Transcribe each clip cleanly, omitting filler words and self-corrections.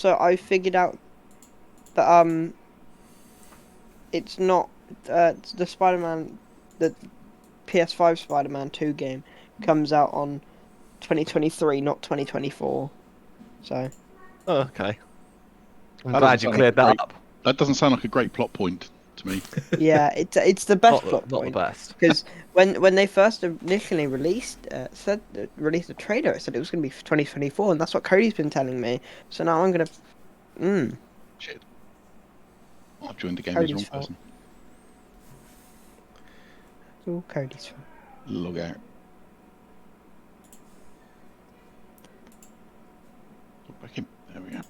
So I figured out that it's not the Spider-Man, the PS5 Spider-Man 2 game comes out on 2023, not 2024. So Oh, okay. I'm That doesn't glad you sound like a cleared that great. up. That doesn't sound like a great plot point to me. yeah, it's the best Not plot not the point best. because when they first initially released a trailer, it said it was going to be for 2024, and that's what Cody's been telling me. So now I'm gonna Shit. I've joined the game as the Cody's wrong fault. person. It's all Cody's fault. Log out. Log back in. There we go.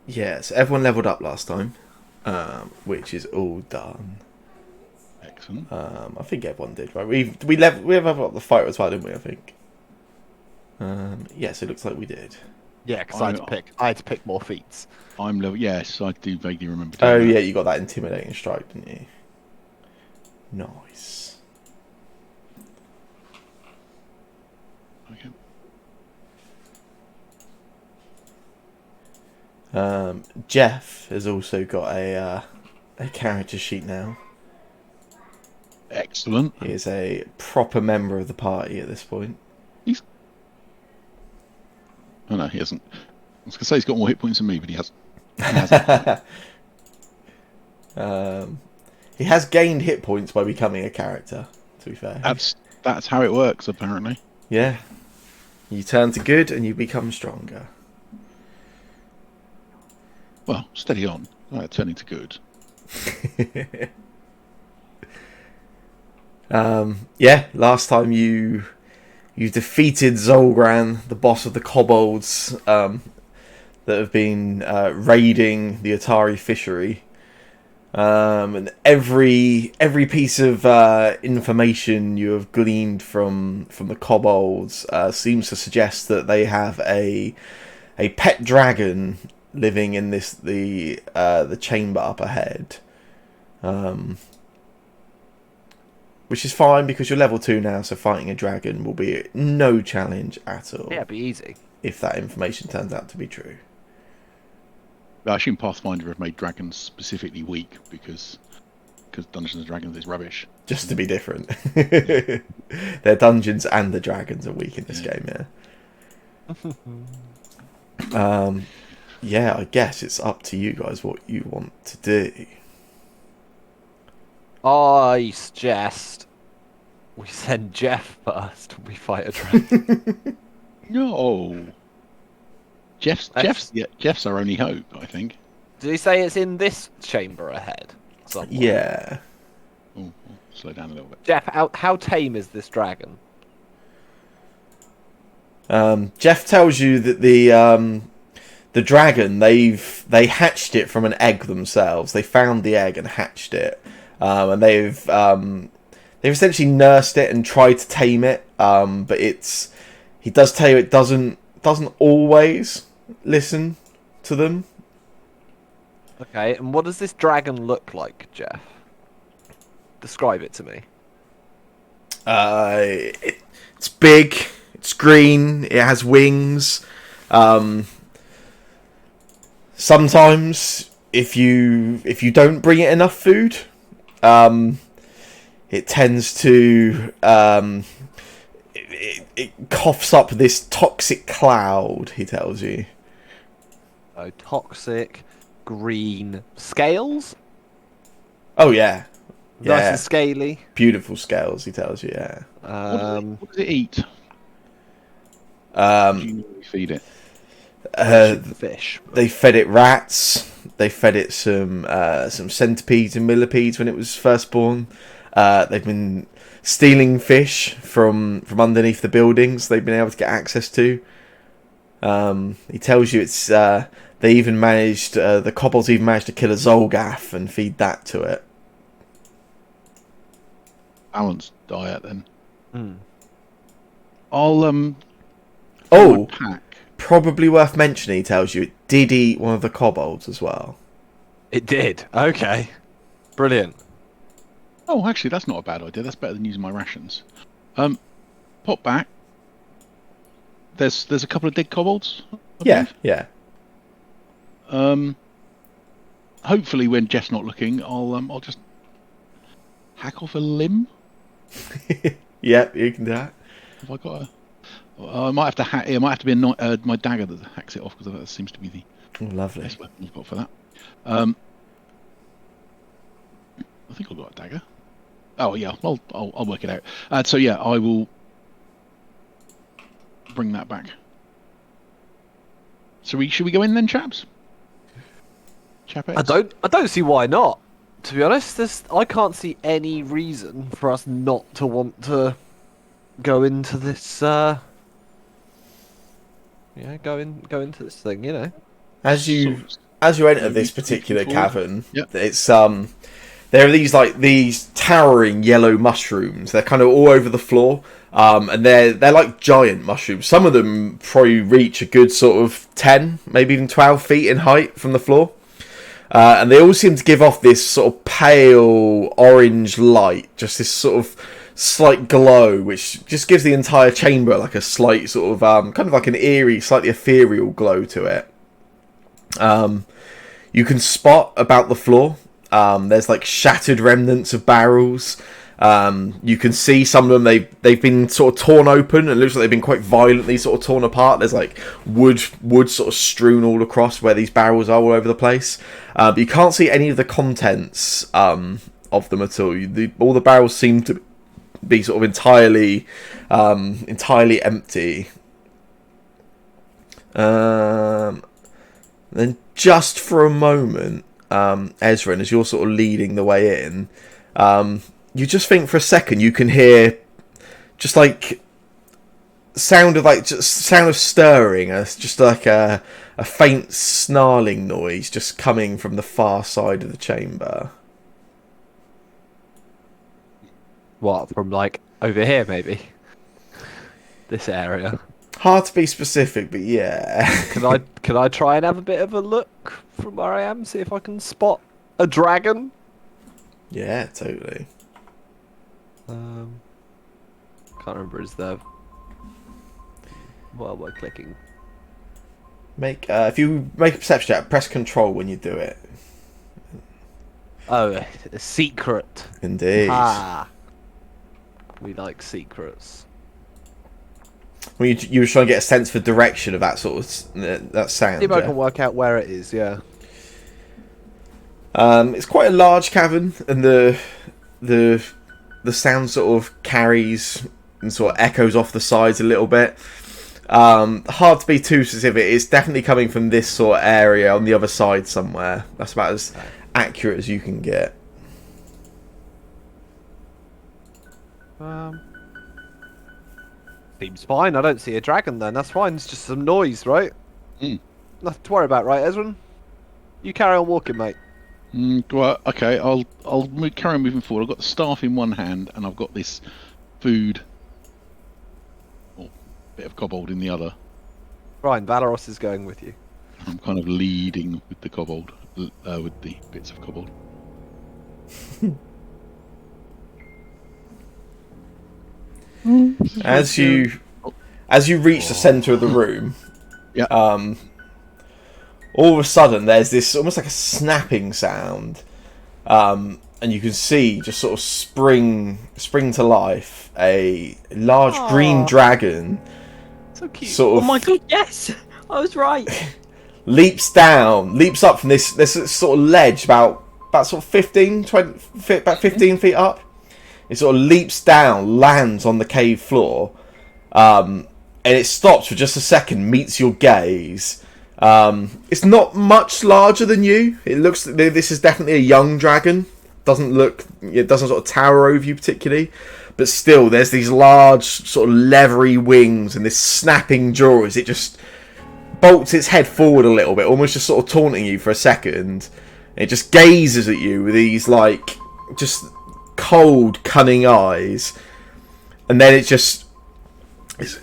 Yeah, so everyone leveled up last time, which is all done. Excellent. I think everyone did, right? We leveled up the fighter as well, didn't we? I think. Yes, it looks like we did. Yeah, because I had to pick more feats. I'm level. Yes, I do vaguely remember Oh doing that. yeah, you got that intimidating strike, didn't you? Nice. Okay. Jeff has also got a character sheet now. Excellent. He is a proper member of the party at this point. He's. Oh no, he hasn't. I was gonna say he's got more hit points than me, but he hasn't. He hasn't. He has gained hit points by becoming a character, to be fair. That's how it works, apparently. Yeah. You turn to good and you become stronger. Well, steady on. Turning to good. Yeah, last time you defeated Zolgran, the boss of the kobolds that have been raiding the Otari fishery. And every piece of information you have gleaned from the kobolds seems to suggest that they have a pet dragon living in the chamber up ahead. Which is fine because you're level 2 now, so fighting a dragon will be no challenge at all. Yeah, it'd be easy. If that information turns out to be true. I assume Pathfinder have made dragons specifically weak because Dungeons and Dragons is rubbish. Just to be different. Their dungeons and the dragons are weak in this game, yeah. Yeah, I guess it's up to you guys what you want to do. I suggest we send Jeff first. We fight a dragon. No. Jeff's our only hope, I think. Did he say it's in this chamber ahead? Somewhere? Yeah. Oh, slow down a little bit. Jeff, how tame is this dragon? Jeff tells you that the dragon they hatched it from an egg themselves. They found the egg and hatched it, and they've essentially nursed it and tried to tame it. But he does tell you it doesn't always listen to them. Okay, and what does this dragon look like, Jeff? Describe it to me. It's big. It's green. It has wings. Sometimes, if you don't bring it enough food, it tends to it coughs up this toxic cloud. He tells you. Oh, toxic, green scales. Oh yeah, Nice and scaly. Beautiful scales. He tells you. Yeah. What does it eat? Um, Do you normally feed it? Fish. They fed it rats. They fed it some centipedes and millipedes when it was first born. They've been stealing fish from underneath the buildings they've been able to get access to. He tells you it's they even managed the kobolds even managed to kill a Zolgath and feed that to it. Balanced diet then. Mm. I'll Oh, pack. probably worth mentioning, he tells you, it did eat one of the kobolds as well. It did. Okay. Brilliant. Oh, actually, that's not a bad idea. That's better than using my rations. Pop back. There's a couple of dead kobolds. I Yeah, believe. yeah. Hopefully, when Jeff's not looking, I'll just hack off a limb. Yep, you can do that. Have I got a? I might have to hack. It might have to be my dagger that hacks it off, because that seems to be the Oh, lovely. best weapon I've got for that. I think I've got a dagger. Oh yeah, I'll work it out. So yeah, I will bring that back. So should we go in then, chaps? I don't see why not. To be honest, I can't see any reason for us not to want to go into this. Go into this thing. You know. As you enter this particular cavern, Yep. it's there are these towering yellow mushrooms. They're kind of all over the floor, and they're like giant mushrooms. Some of them probably reach a good sort of 10, maybe even 12 feet in height from the floor. And they all seem to give off this sort of pale orange light, just this sort of slight glow, which just gives the entire chamber like a slight sort of kind of like an eerie, slightly ethereal glow to it. You can spot about the floor. There's like shattered remnants of barrels. You can see some of them, they've been sort of torn open, and it looks like they've been quite violently sort of torn apart. There's like wood sort of strewn all across where these barrels are all over the place. But you can't see any of the contents of them at all. All the barrels seem to be sort of entirely empty. Then just for a moment, Ezra, as you're sort of leading the way in, you just think for a second you can hear just like sound of stirring, just like a faint snarling noise just coming from the far side of the chamber. What, from like over here maybe? This area. Hard to be specific, but yeah. Can I try and have a bit of a look from where I am, see if I can spot a dragon? Yeah, totally. Can't remember, is there... What am I clicking? If you make a perception check, press control when you do it. Oh, a secret. Indeed. Ah. We like secrets. Well, you were trying to get a sense for direction of that sort of that sound. See if I Yeah. can work out where it is, yeah. It's quite a large cavern, and the sound sort of carries and sort of echoes off the sides a little bit. Hard to be too specific. It's definitely coming from this sort of area on the other side somewhere. That's about as accurate as you can get. Seems fine. I don't see a dragon then. That's fine. It's just some noise, right? Mm. Nothing to worry about, right, Ezra? You carry on walking, mate. Well, okay. I'll carry on moving forward. I've got the staff in one hand, and I've got this food, or bit of kobold in the other. Ryan, Valoros is going with you. I'm kind of leading with the kobold, with the bits of kobold. As you reach the center of the room, Yeah. all of a sudden there's this almost like a snapping sound, and you can see just sort of spring to life a large green dragon. So cute. Sort of Oh my god, yes! I was right. leaps up from this sort of ledge about sort of 15 feet up. It sort of leaps down, lands on the cave floor, and it stops for just a second, meets your gaze. It's not much larger than you. It looks, this is definitely a young dragon. It doesn't sort of tower over you particularly, but still, there's these large sort of leathery wings and this snapping jaw as it just bolts its head forward a little bit, almost just sort of taunting you for a second. It just gazes at you with these like just cold, cunning eyes, and then it just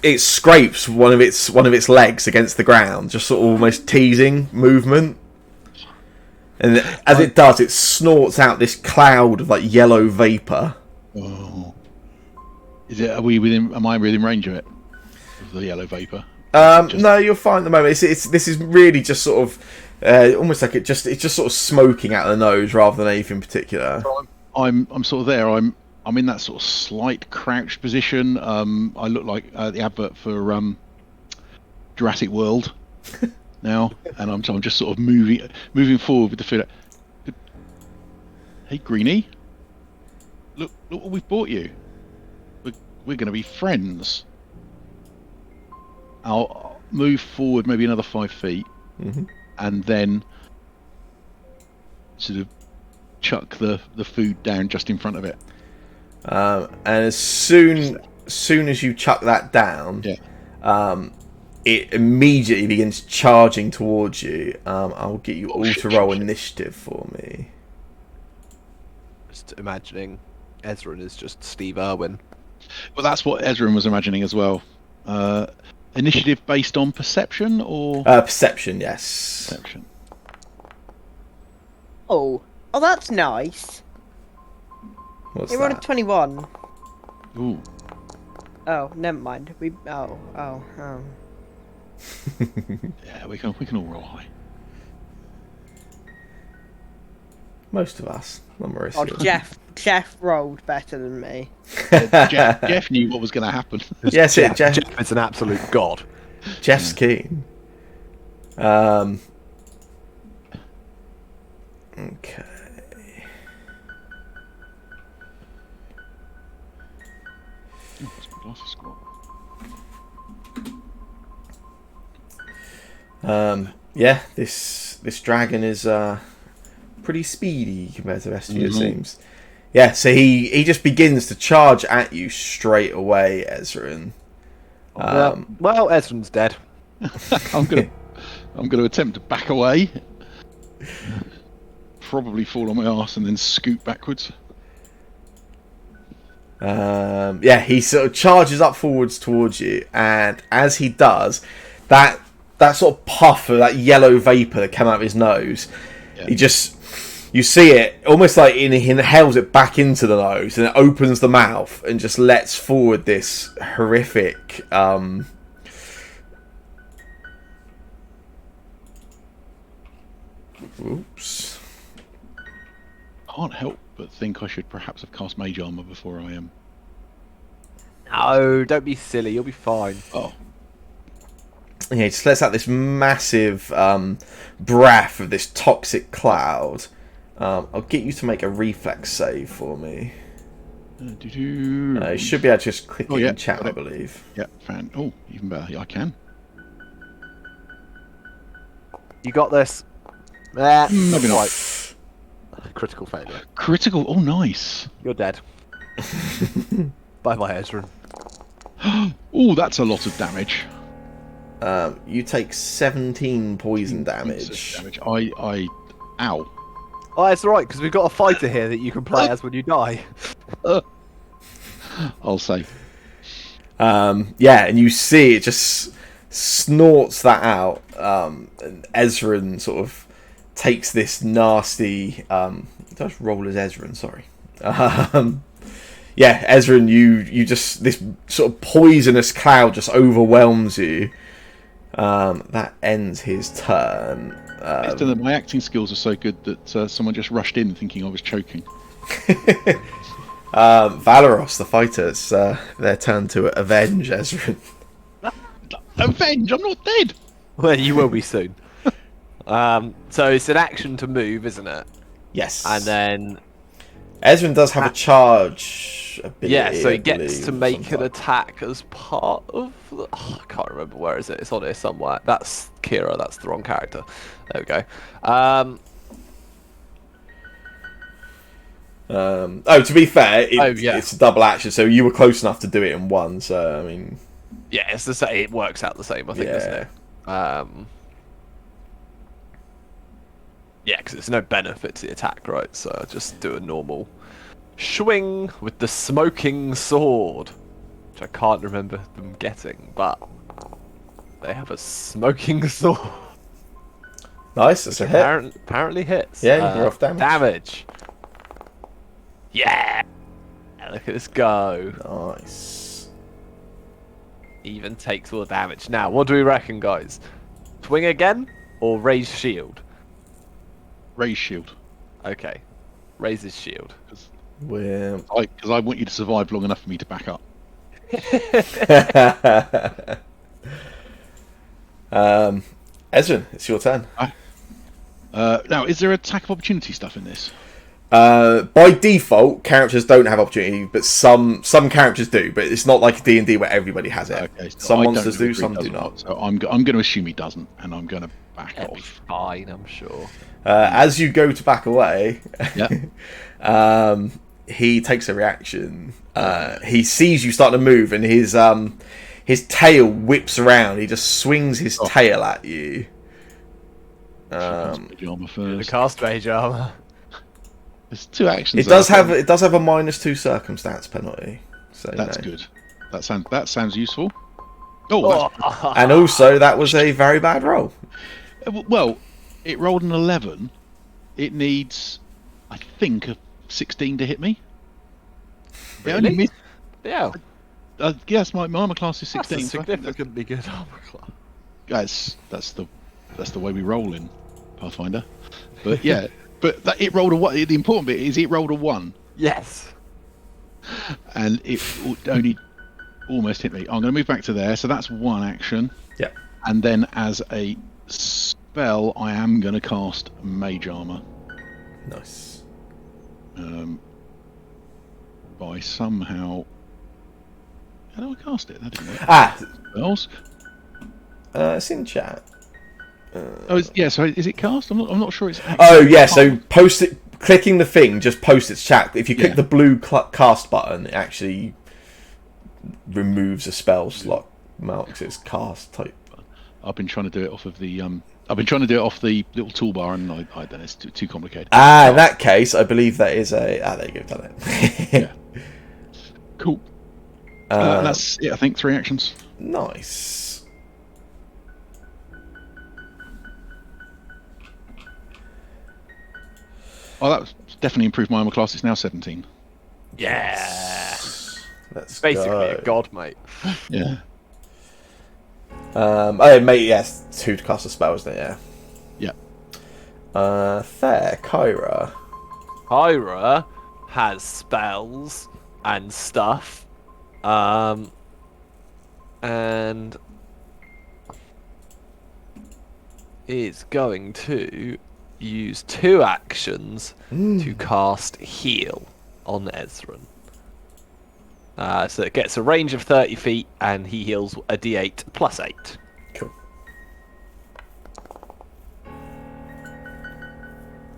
It scrapes one of its legs against the ground, just sort of almost teasing movement. And as it does, it snorts out this cloud of like yellow vapor. Oh. Is it? Are we within? Am I within range of it? Of the yellow vapor? No, you're fine at the moment. This is really just sort of almost like it's just sort of smoking out of the nose rather than anything particular. I'm sort of there. I'm in that sort of slight crouched position. I look like the advert for Jurassic World now, and I'm just sort of moving forward with the food. Hey, Greenie, look what we've bought you. We're going to be friends. I'll move forward maybe another 5 feet, and then sort of chuck the food down just in front of it. And as soon as you chuck that down, it immediately begins charging towards you. I'll get you all to roll initiative for me. Just imagining Ezran is just Steve Irwin. Well, that's what Ezra was imagining as well. Initiative based on perception or perception, yes. perception. Oh, that's nice. What's You're on a that? 21. Ooh. Oh, never mind. Yeah, we can all roll high. Most of us. Not Mauricio. Oh, Jeff rolled better than me. Jeff knew what was going to happen. Yes, Jeff Jeff is an absolute god. Jeff's keen. Okay. Yeah, this dragon is pretty speedy compared to the rest of you, it seems. Yeah, so he just begins to charge at you straight away, Ezran. Well, Ezran's dead. I'm gonna attempt to back away. Probably fall on my arse and then scoot backwards. Yeah, he sort of charges up forwards towards you, and as he does, that sort of puff of that yellow vapor that came out of his nose, you see it almost like he inhales it back into the nose, and it opens the mouth and just lets forward this horrific oops. Can't help but think I should perhaps have cast Mage Armor before I am. No, don't be silly. You'll be fine. Oh. Yeah, he just lets out this massive breath of this toxic cloud. I'll get you to make a reflex save for me. You should be able to just click it in chat, I believe. Yeah, fan. Oh, even better. Yeah, I can. You got this. Maybe not. Critical failure. Critical. Oh, nice. You're dead. Bye bye, Ezran. Oh, that's a lot of damage. You take 17 poison damage. Ow. Oh, it's alright, because we've got a fighter here that you can play as when you die. I'll say. Yeah, and you see it just snorts that out, and Ezran sort of takes this nasty... Does roll as Ezran, sorry. Yeah, Ezran, you just... This sort of poisonous cloud just overwhelms you. That ends his turn. My acting skills are so good that someone just rushed in thinking I was choking. Valeros, the fighters, their turn to avenge Ezran. Avenge? I'm not dead! Well, you will be soon. So it's an action to move, isn't it? Yes. And then... Ezran does have a charge ability. Yeah, so he gets believe, to make an sometimes. attack as part of... I can't remember, where is it? It's on here somewhere. That's Kira, that's the wrong character. There we go. To be fair, it's a double action, so you were close enough to do it in one, so, I mean... Yeah, it's the same. It works out the same, I think, doesn't it? Yeah, because there's no benefit to the attack, right? So just do a normal swing with the smoking sword. which I can't remember them getting, but they have a smoking sword. Nice, that's a hit. Apparently hits. Yeah, you can roll off damage. Damage. Yeah. Look at this go. Nice. Even takes all the damage. Now, what do we reckon, guys? Swing again or raise shield? Raise shield. Okay. Raise his shield. We're... Because I want you to survive long enough for me to back up. Ezrin, it's your turn. Now, is there attack of opportunity stuff in this? By default, characters don't have opportunity, but some characters do. But it's not like D&D where everybody has it. Okay, so Some I monsters don't know do, if he some does do or not. So I'm going to assume he doesn't, and I'm going to back That'll be off. fine, I'm sure. As you go to back away, Yeah. he takes a reaction. He sees you start to move, and his tail whips around. He just swings his tail at you. Armor The first. cast mage armor. There's 2 actions. It does have a -2 circumstance penalty. So That's no. good. That sounds useful. Oh, that's, And also, that was a very bad roll. well, it rolled an 11. It needs, I think, a 16 to hit me. It only Really? missed- Yeah. yes, my armor class is 16. That's a so I think significantly good armor class. that's the way we roll in Pathfinder. But yeah, but it rolled a 1. The important bit is it rolled a 1, Yes. and it only almost hit me. I'm going to move back to there. So that's 1 action. Yeah. And then as a spell, I am going to cast Mage Armor. Nice. By somehow. How do I cast it? That didn't work. Spells. It's in chat. Yeah. So is it cast? I'm not sure it's. Oh yeah, so post it. Clicking the thing just posts its chat. If you click the blue cast button, it actually removes a spell slot, marks its cast type. I've been trying to do it off of the I've been trying to do it off the little toolbar, and I don't know, it's too complicated. In that case, I believe that is a. There you go, done it. Yeah. Cool. That's it. I think 3 actions. Nice. Oh, that was definitely improved my armor class. It's now 17. Yeah. Let's Basically go. a god, mate. Yeah. Oh, mate, yes, 2 to cast a spell, isn't it? Yeah. Yeah. Fair, Kyra. Hyra has spells and stuff. And is going to use 2 actions to cast Heal on Ezrin. So it gets a range of 30 feet, and he heals a d8 plus 8. Cool.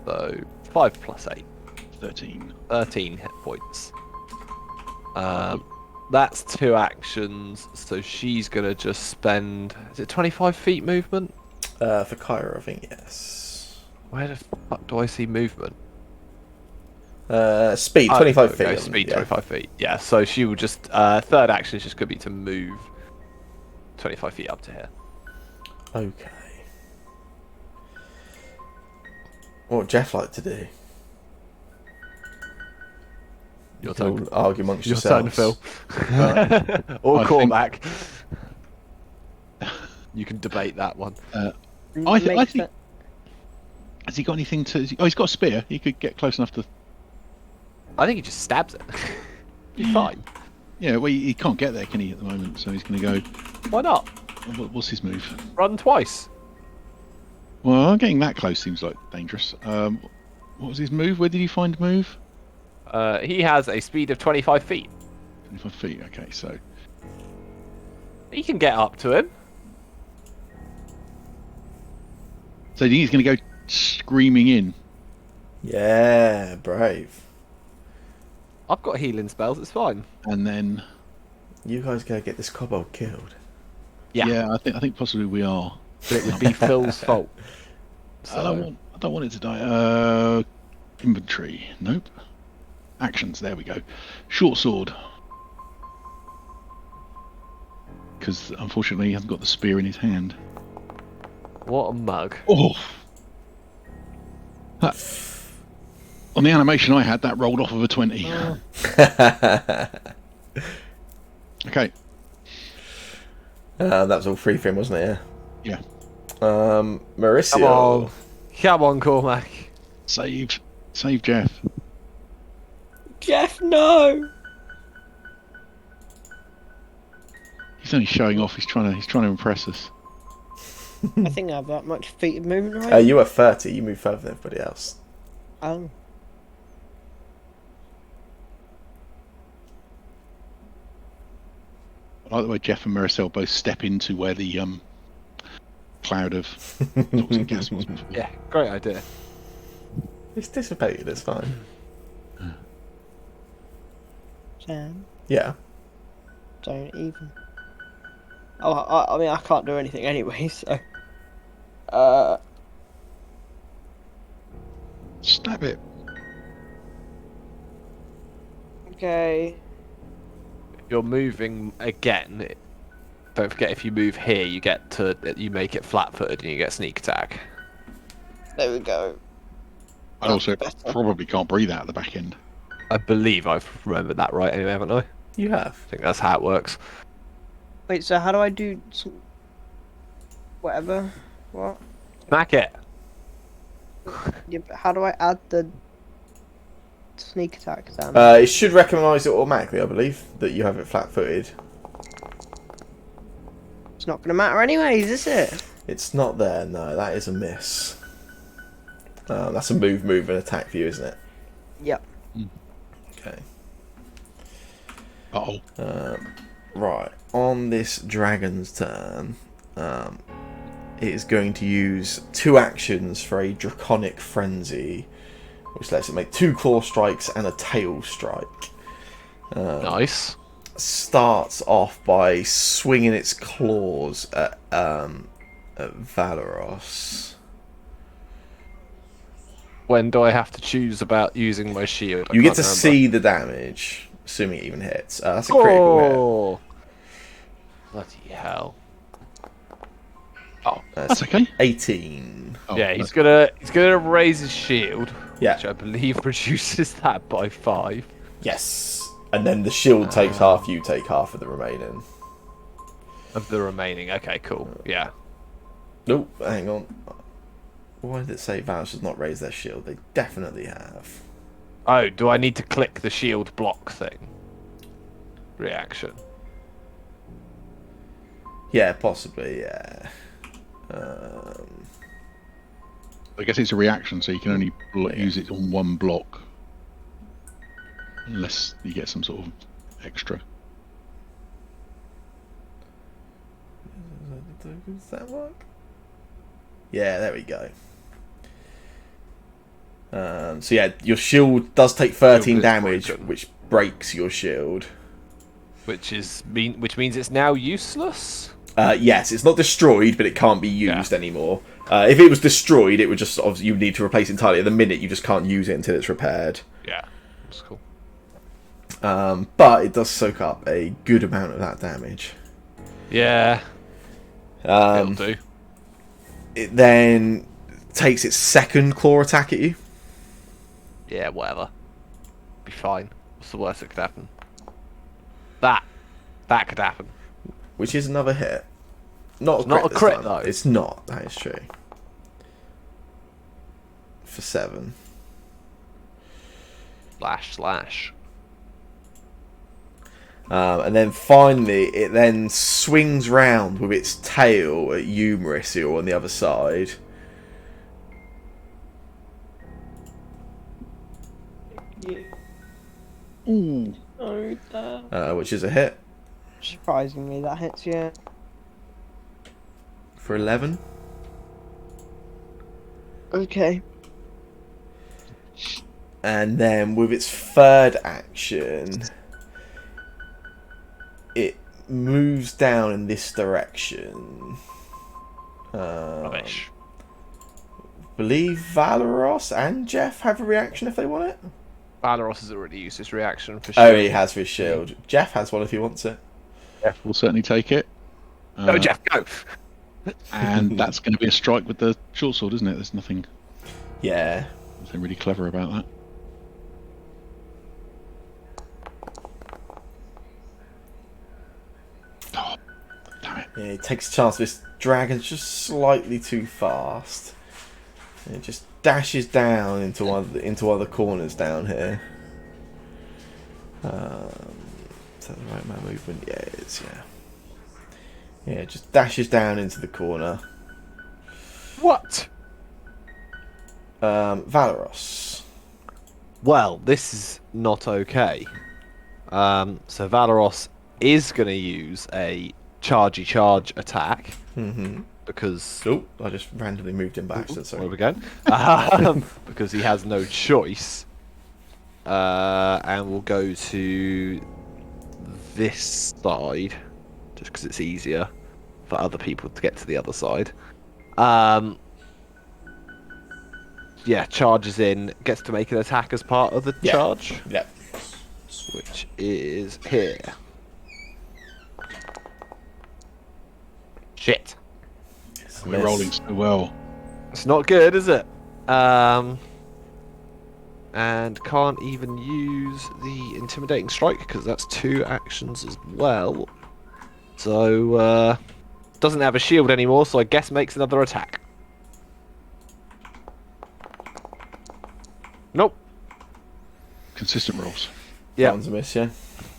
So 5 plus 8. 13. 13 hit points. That's 2 actions, so she's going to just spend... Is it 25 feet movement? For Kyra, I think, yes. Where the fuck do I see movement? Speed, 25 feet. Okay, speed, 25 feet. Yeah, so she will just... third action is just going to be to move 25 feet up to here. Okay. What would Jeff like to do? Your You can turn. all argue amongst Your turn, yourselves. Phil. Or I callback. You can debate that one. I think. Has he got anything to? Oh, he's got a spear. He could get close enough to. I think he just stabs it. You're fine. Yeah, well, he can't get there, can he, at the moment? So he's going to go. Why not? What's his move? Run twice. Well, getting that close seems like dangerous. What was his move? Where did he find move? He has a speed of 25 feet. 25 feet. Okay, so You can get up to him. so he's going to go screaming in. Yeah, brave. I've got healing spells, it's fine. And then You guys go get this kobold killed. Yeah. I think possibly we are. But it would be Phil's fault. I don't want it to die. Inventory. Nope. Actions. There we go. Short sword. because unfortunately he hasn't got the spear in his hand. What a mug. Oh! On the animation I had, that rolled off of a 20. Okay. That was all free for him, wasn't it? Yeah. Mauricio. Come on. Come on, Cormac. Save Jeff. Jeff, no! He's only showing off. He's trying to impress us. I think I have that much feet movement right. You were 30. You moved further than everybody else. Oh. I like the way Jeff and Maricel both step into where the cloud of toxic gas was before. Yeah, great idea. It's dissipated. It's fine. Sam, Yeah. don't even. Oh, I mean, I can't do anything anyway, so. Stab it. Okay. You're moving again. Don't forget, if you move here, you make it flat-footed and you get sneak attack. There we go. And also better. probably can't breathe out at the back end. I believe I've remembered that right anyway, haven't I? You have. I think that's how it works. Wait, so how do I do whatever? What? Smack it! Yeah, but how do I add the sneak attack then? It should recognise it automatically, I believe, that you have it flat-footed. It's not going to matter anyways, is it? It's not there. No, that is a miss. That's a move, and attack for you, isn't it? Yep. Okay. Uh-oh. Right. On this dragon's turn, it is going to use 2 actions for a draconic frenzy, which lets it make 2 claw strikes and a tail strike. Nice. Starts off by swinging its claws at Valeros. When do I have to choose about using my shield? I You get can't to remember. see the damage, assuming it even hits. That's a critical hit. Oh! Bloody hell. Oh, That's okay. 18. Oh, yeah, he's gonna raise his shield, Yeah. which I believe reduces that by 5. Yes. And then the shield takes half, you take half of the remaining. Of the remaining. Okay, cool. Yeah. Nope, hang on. Why did it say Valeros does not raise their shield? They definitely have. Oh, do I need to click the shield block thing? Reaction. Yeah, possibly, yeah. I guess it's a reaction, so you can only Yeah. use it on one block. Unless you get some sort of extra. Does that work? Yeah, there we go. So yeah, your shield does take 13 Shield is damage, broken. which breaks your shield. Which means it's now useless? Yes, it's not destroyed, but it can't be used anymore. If it was destroyed, it would just obviously you would need to replace it entirely. At the minute, you just can't use it until it's repaired. Yeah. That's cool. But it does soak up a good amount of that damage. Yeah. It'll Um, do. it then takes its second claw attack at you. Yeah, whatever. Be fine. What's the worst that could happen? That could happen. Which is another hit. Not Not a this crit, time. though. It's not. That is true. For 7. Slash. And then finally, it then swings round with its tail at you, Mauricio, on the other side. Ooh. Which is a hit Surprisingly, that hits, yeah. for 11. Okay. And then with its third action, it moves down in this direction. Rubbish. Believe Valeros and Jeff have a reaction if they want it. Valeros has already used his reaction for Oh, sure. he has for his shield. Jeff has one if he wants it. We'll certainly take it. Go, Jeff, go. And that's going to be a strike with the short sword, isn't it? There's nothing Yeah. really clever about that. Oh, damn it. Yeah, he takes a chance. This dragon's just slightly too fast. And it just dashes down into other corners down here. Is that the right amount of movement? Yeah, it is, yeah. Yeah, it just dashes down into the corner. What? Valeros. Well, this is not okay. So Valeros is going to use a charge attack. Mm-hmm. Because... Oh, I just randomly moved him back. So sorry. Where are we going? Because he has no choice. And we'll go to this side. Just because it's easier for other people to get to the other side. Yeah, charges in, gets to make an attack as part of the charge. Yeah. Which is here. Shit. We're rolling so well. It's not good, is it? And can't even use the intimidating strike because that's 2 actions as well. So doesn't have a shield anymore, so I guess makes another attack. Nope. Consistent rolls. Yeah. That one's a miss, yeah.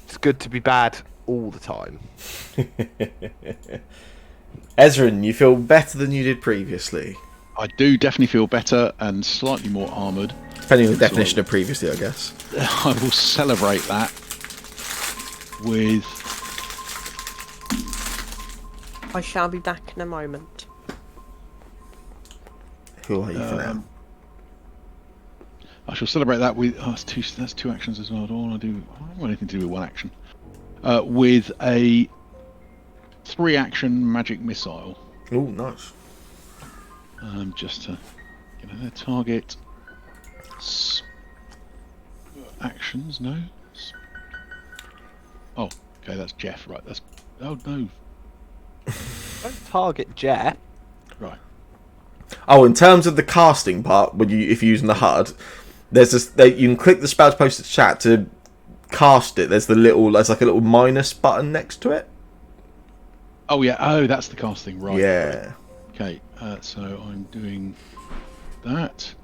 It's good to be bad all the time. Ezrin, you feel better than you did previously. I do definitely feel better and slightly more armoured. Depending on the definition of previously, I guess. I will celebrate that with... I shall be back in a moment. Who are you for now? I shall celebrate that with... Oh, that's 2 actions as well. I don't want anything to do with 1 action. With a 3-action magic missile. Oh, nice. Just to their target actions. No. Oh, okay, that's Jeff. Right, that's. Oh no. Don't target Jeff. Right. Oh, in terms of the casting part, if you're using the HUD, there's this. You can click the spell to post to chat to cast it. There's like a little minus button next to it. Oh yeah. Oh, that's the casting. Right. Yeah. Right. Okay. So I'm doing that.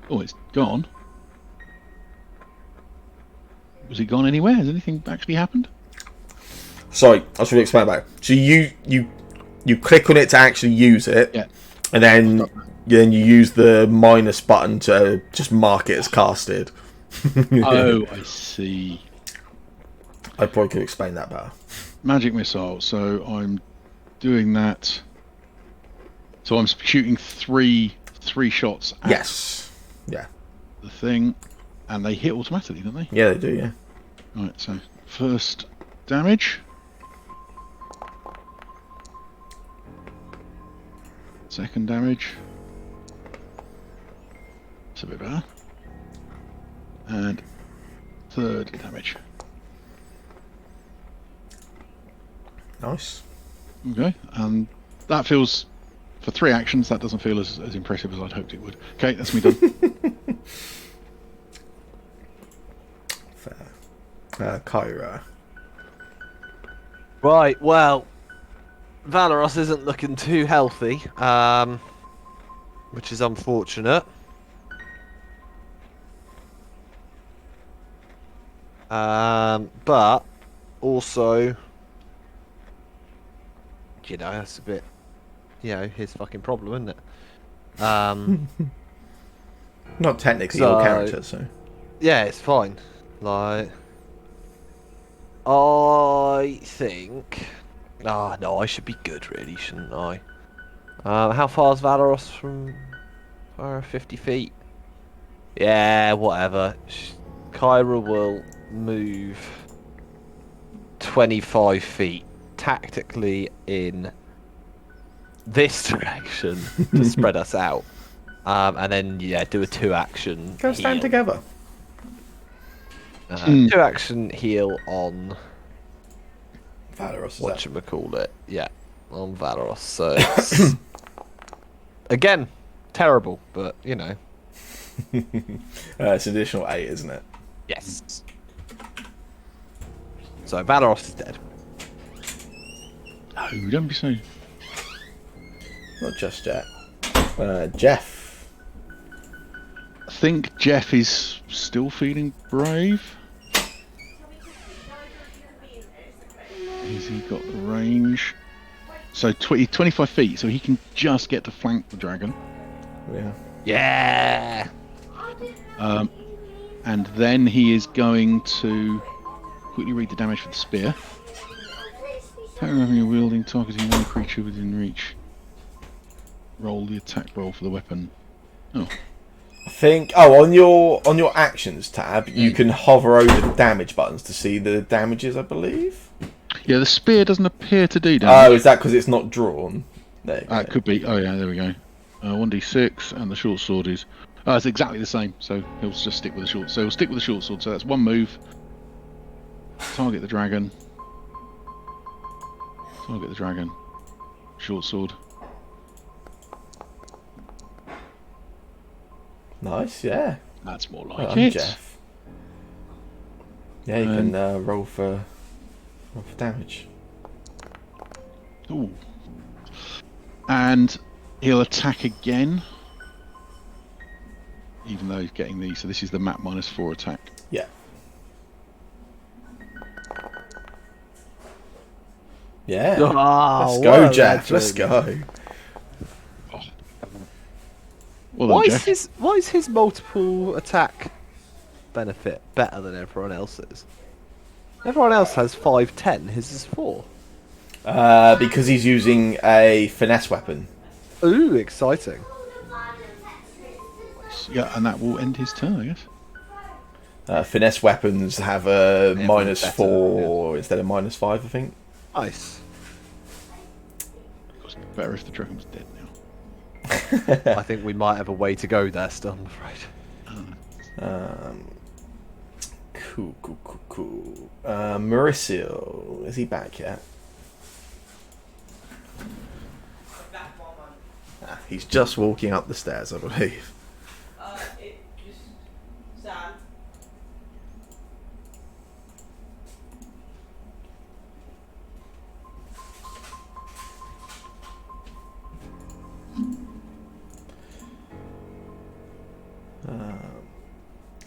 Oh, it's gone. Was it gone anywhere? Has anything actually happened? Sorry, I should explain about it. So you click on it to actually use it, Yeah. and then you use the minus button to just mark it as casted. Oh, I see. I probably could explain that better. Magic missile. So I'm doing that. So I'm shooting three shots at Yes. Yeah. the thing, and they hit automatically, don't they? Yeah, they do. Yeah. Right. So first damage. Second damage. It's a bit better. And third damage. Nice. Okay, and that feels, for 3 actions, that doesn't feel as impressive as I'd hoped it would. Okay, that's me done. Fair. Kyra. Right, well, Valeros isn't looking too healthy, which is unfortunate. But also, that's a bit, his fucking problem, isn't it? Not technically your character, so. Yeah, it's fine. Like, I think. Ah, no, I should be good, really, shouldn't I? How far is Valeros from? 50 feet. Yeah, whatever. Kyra will move 25 feet tactically in this direction to spread us out. And then, do a 2-action Go stand heal. together. 2-action heal on Valeros, whatchamacallit. Yeah. on Valeros. So it's, again, terrible, but you know. It's an additional 8, isn't it? Yes. So Valeros is dead. No, don't be so. Not just yet. Jeff. I think Jeff is still feeling brave. Has he got the range? So 25 feet, so he can just get to flank the dragon. Yeah. Yeah. And then he is going to quickly read the damage for the spear. Having a wielding, targeting one creature within reach. Roll the attack roll for the weapon. Oh. I think. Oh, on your actions tab, you can hover over the damage buttons to see the damages. I believe. Yeah, the spear doesn't appear to do damage. Oh, is that because it's not drawn? There you go. It could be. Oh yeah, there we go. 1d6, and the short sword is. Oh, it's exactly the same. So he'll just stick with the short. So he'll stick with the short sword. So that's one move. Target the dragon. Target the dragon. Short sword. Nice, yeah. That's more like Well done, it. Jeff. Yeah, you can roll for damage. Ooh. And he'll attack again. Even though he's getting these, so this is the map -4 attack. Yeah. Yeah. Oh, Let's what go, a Jeff. Let's legend. go. Well done, Jeff. Why is his multiple attack benefit better than everyone else's? Everyone else has 5-10. His is 4. Because he's using a finesse weapon. Ooh, exciting. Yeah, and that will end his turn, I guess. Finesse weapons have a Everyone's -4 instead of -5, I think. Nice. It's better if the dragon was dead now. I think we might have a way to go there still, I'm afraid. Cool. Mauricio, is he back yet? He's just walking up the stairs, I believe. Sam.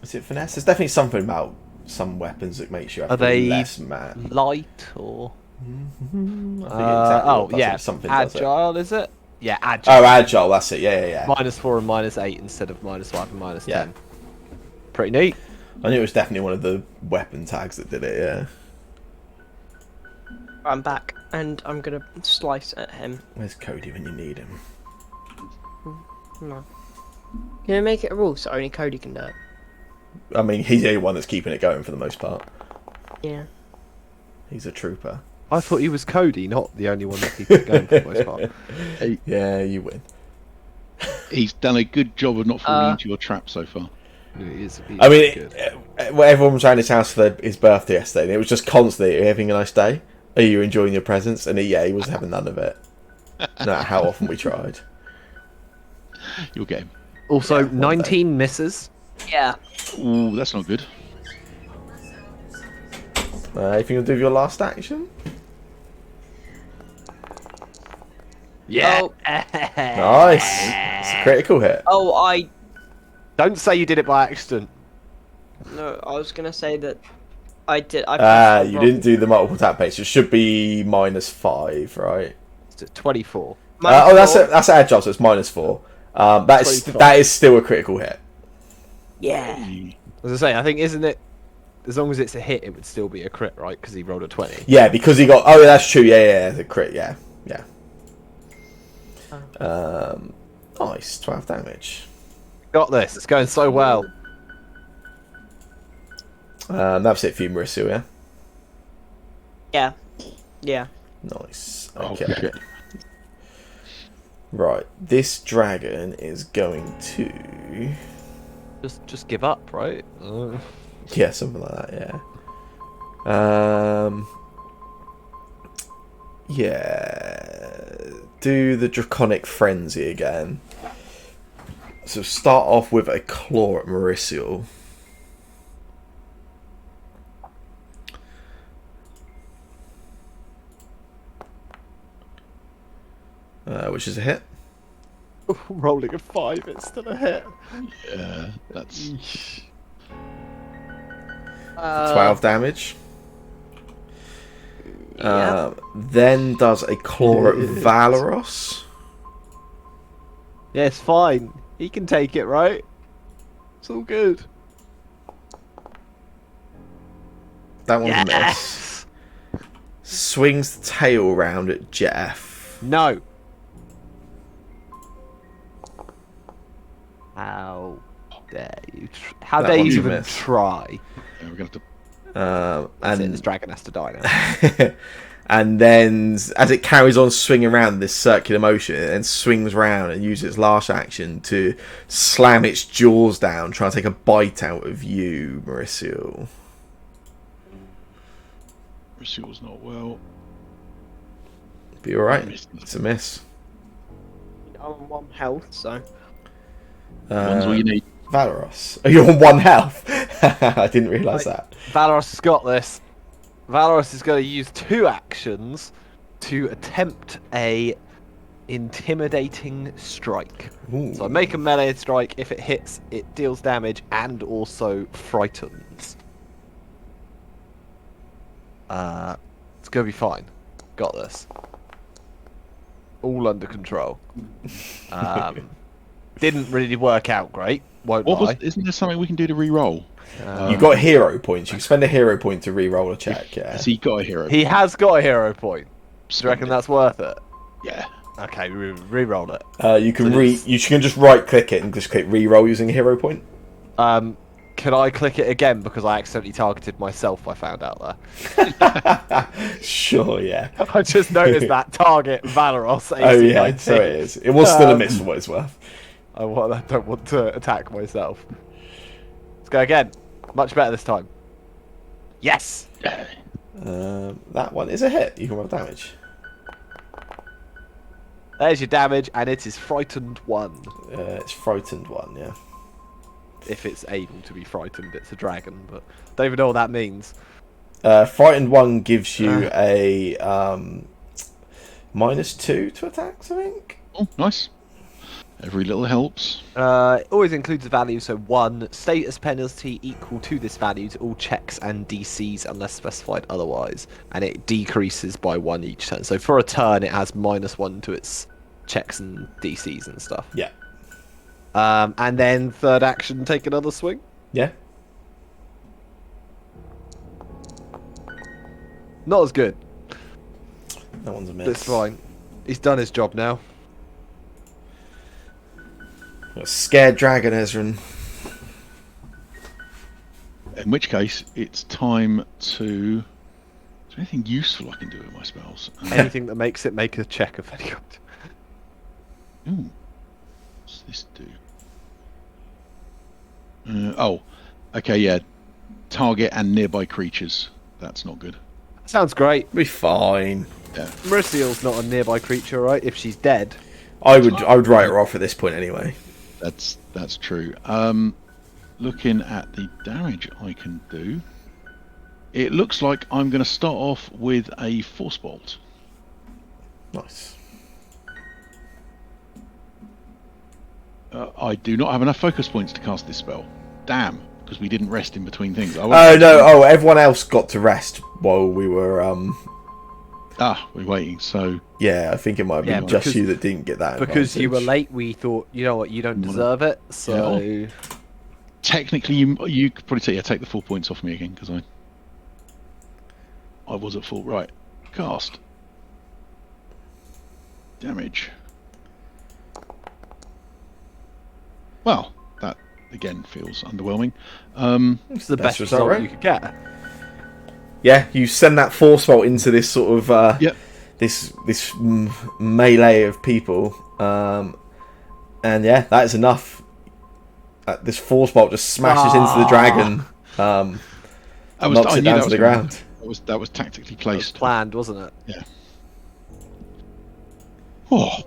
Is it finesse? There's definitely something about some weapons that makes you have Are they less mad. light or? I think exactly what does yeah. it. Something does it. Agile, is it? Yeah, agile. Oh, agile. That's it. Yeah. -4 and -8 instead of -5 and -10. Yeah. Pretty neat. I knew it was definitely one of the weapon tags that did it. Yeah. I'm back, and I'm gonna slice at him. Where's Cody when you need him? No. Can you make it a rule so only Cody can do it? I mean, he's the only one that's keeping it going for the most part. Yeah. He's a trooper. I thought he was Cody, not the only one that keeps it going for the most part. Yeah, you win. He's done a good job of not falling into your trap so far. He is I mean, good. everyone was around his house for his birthday yesterday, and it was just constantly, "Are you having a nice day? Are you enjoying your presents?" And he was having none of it. No matter how often we tried. You'll get him. Also, Yeah, 19 misses. Yeah. Ooh, that's not good. Anything you'll do with your last action? Yeah. Oh. Nice. It's a critical hit. Oh, I Don't say you did it by accident. no. I was gonna say that I did. I You didn't do the multiple tap base. It should be -5, right? It's at 24. That's agile, so it's -4. That is still a critical hit. Yeah. As I say, I think, isn't it? As long as it's a hit, it would still be a crit, right? Because he rolled a 20. Yeah, because he got. Oh, yeah, that's true. Yeah, the crit. Yeah. Nice, 12 damage. Got this. It's going so well. That's it for you, Mauricio. Yeah. Yeah. Nice. Oh, Okay. shit. Right, this dragon is going to. Just give up, right? Yeah, something like that. Yeah. Yeah. do the Draconic Frenzy again. So start off with a claw at Mauricio. Which is a hit. Rolling a 5, it's still a hit. Yeah, that's 12 damage. Yeah. Then does a claw at Valoros. Yeah, it's fine. He can take it, right? It's all good. That one's a miss. Yes! Swings the tail round at Jeff. No. How dare you? How That dare one's you a even miss. try? yeah, we're gonna have to. That's it, And this dragon has to die now. and then as it carries on swinging around this circular motion, it then swings round and uses its last action to slam its jaws down, trying to take a bite out of you, Mauricio. Racio's not well. Be alright. Missed. It's a miss. I'm on 1 health, so. One's all you need. Valoros. Oh, you're on 1 health. I didn't realise that. Valoros has got this. Valoros is going to use 2 actions to attempt a intimidating strike. Ooh. So I make a melee strike. If it hits, it deals damage and also frightens. It's going to be fine. Got this. All under control. Didn't really work out great. Won't lie. Isn't there something we can do to re-roll? You got hero points. You can spend a hero point to re-roll a check. Yeah. Has he got a hero? He has got a hero point. Do you reckon that's worth it? Yeah. Okay, re-roll it. You can So this- you can just right click it and just click re-roll using a hero point. Can I click it again because I accidentally targeted myself? I found out there. Sure, yeah. I just noticed that target Valoros. AC Oh yeah, 19. so it is. It was still a miss for what it's worth. I don't want to attack myself. Let's go again. Much better this time. Yes. Yeah. That one is a hit. You can roll damage. There's your damage, and it is frightened 1. It's frightened 1, yeah. If it's able to be frightened, it's a dragon, but don't even know what that means. Frightened 1 gives you a -2 to attacks, I think. Oh, nice. Every little helps. It always includes a value, so 1 status penalty equal to this value to all checks and DCs unless specified otherwise, and it decreases by 1 each turn. So for a turn, it has -1 to its checks and DCs and stuff. Yeah. And then third action, take another swing. Yeah. Not as good. That one's a miss. That's fine. He's done his job now. Got a scared dragon, Ezran. In which case, it's time to. Is there anything useful I can do with my spells? Anything that makes it make a check of any kind. Ooh. What's this do? Oh, okay, yeah. Target and nearby creatures. That's not good. Sounds great. Be fine. Yeah. Merciel's not a nearby creature, right? If she's dead. I would write her off at this point anyway. That's true. Looking at the damage I can do, it looks like I'm going to start off with a force bolt. Nice. I do not have enough focus points to cast this spell. Damn, because we didn't rest in between things. Oh no! Oh, everyone else got to rest while we were. We're waiting. So Yeah, I think it might have been Yeah, just because- you that didn't get that. Because you were advantage. late, we thought, you know what, you don't deserve it, so... technically, you could probably take the 4 points off me again because I was at full. Right, cast damage. Well, that again feels underwhelming. It's the Best best result, result right? you could get. Yeah, you send that force bolt into this sort of Yep. this melee of people, and yeah, that is enough. This force bolt just smashes into the dragon, knocks it down to the ground. That was tactically It was placed. planned, wasn't it? Yeah. Oh,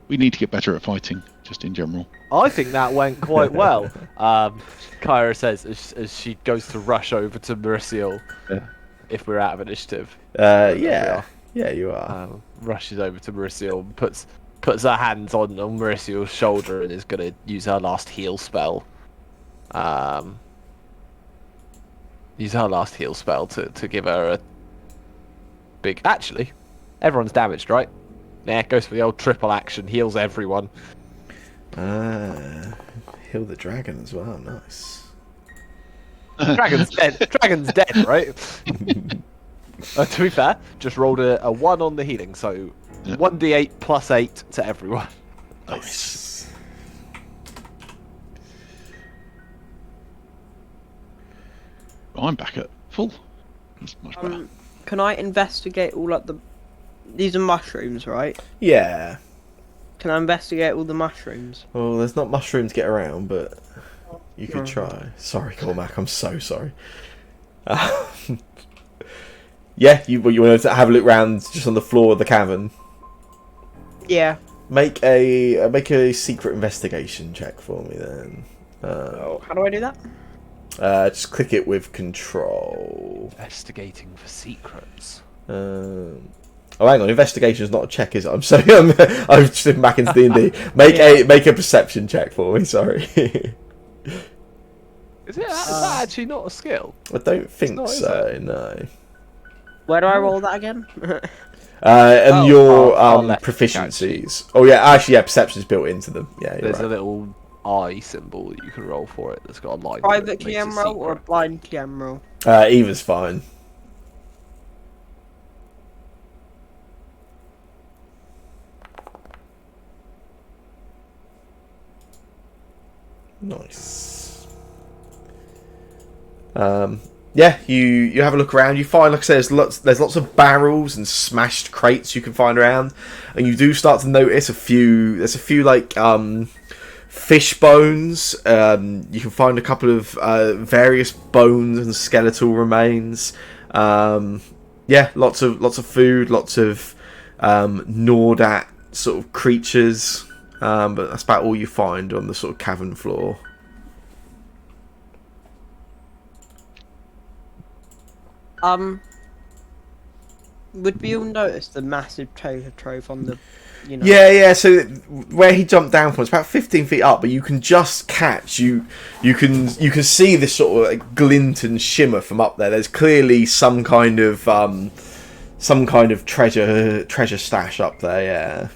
we need to get better at fighting, just in general. I think that went quite well. Kyra says as she goes to rush over to Mauricio. Yeah. If we're out of initiative. There we Yeah. are. Yeah, you are. Rushes over to Mauricio and puts her hands on Mauricio's shoulder and is going to use her last heal spell. Use her last heal spell to give her a big... Actually, everyone's damaged, right? Yeah, goes for the old triple action, heals everyone. Heal the dragon as well, nice. Dragon's dead. Dragon's dead, right? To be fair, just rolled a 1 on the healing, so 1d8 plus 8 to everyone. Nice. I'm back at full. That's much better. Can I investigate all like the? These are mushrooms, right? Yeah. Can I investigate all the mushrooms? Well, there's not mushrooms to get around, but you could try. Sorry, Cormac, I'm so sorry. Yeah, you want to have a look around just on the floor of the cavern. Yeah. Make a secret investigation check for me then. How do I do that? Just click it with control. Investigating for secrets. Oh, hang on. Investigation is not a check, is it? I'm sorry. I'm slipping back into D&D. Make a perception check for me. Sorry. Is that actually not a skill? I don't think not, so. No. Where do I roll that again? And your far left, proficiencies. Oh yeah, actually, yeah. Perception is built into them. Yeah, you're There's a right. little eye symbol that you can roll for it that's got a line. Private that makes it TM roll or a secret. blind TM roll? Either's fine. Nice. Yeah, you have a look around. You find, like I said, there's lots of barrels and smashed crates you can find around, and you do start to notice there's a few like fish bones. You can find a couple of various bones and skeletal remains. Yeah, lots of food, lots of gnawed at sort of creatures. But that's about all you find on the sort of cavern floor. Would we all notice the massive treasure trove on the, Yeah. So where he jumped down from, it's about 15 feet up, but you can just catch you can see this sort of like glint and shimmer from up there. There's clearly some kind of treasure stash up there. Yeah.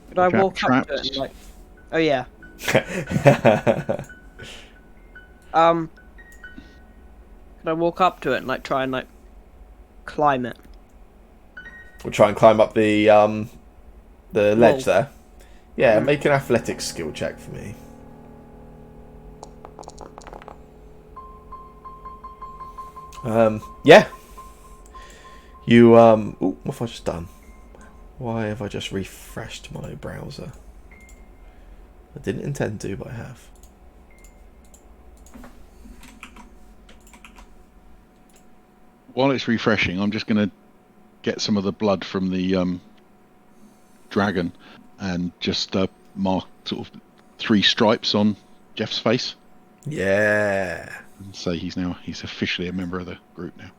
Could I Trap walk up to it traps. and like... Oh yeah. Could I walk up to it and like try and like climb it? We'll try and climb up the ledge Whoa. there. Yeah, make an athletics skill check for me. Yeah. You ooh, what have I just done? Why have I just refreshed my browser? I didn't intend to, but I have. While it's refreshing, I'm just going to get some of the blood from the dragon and just mark sort of 3 stripes on Jeff's face Yeah. and say he's officially a member of the group now.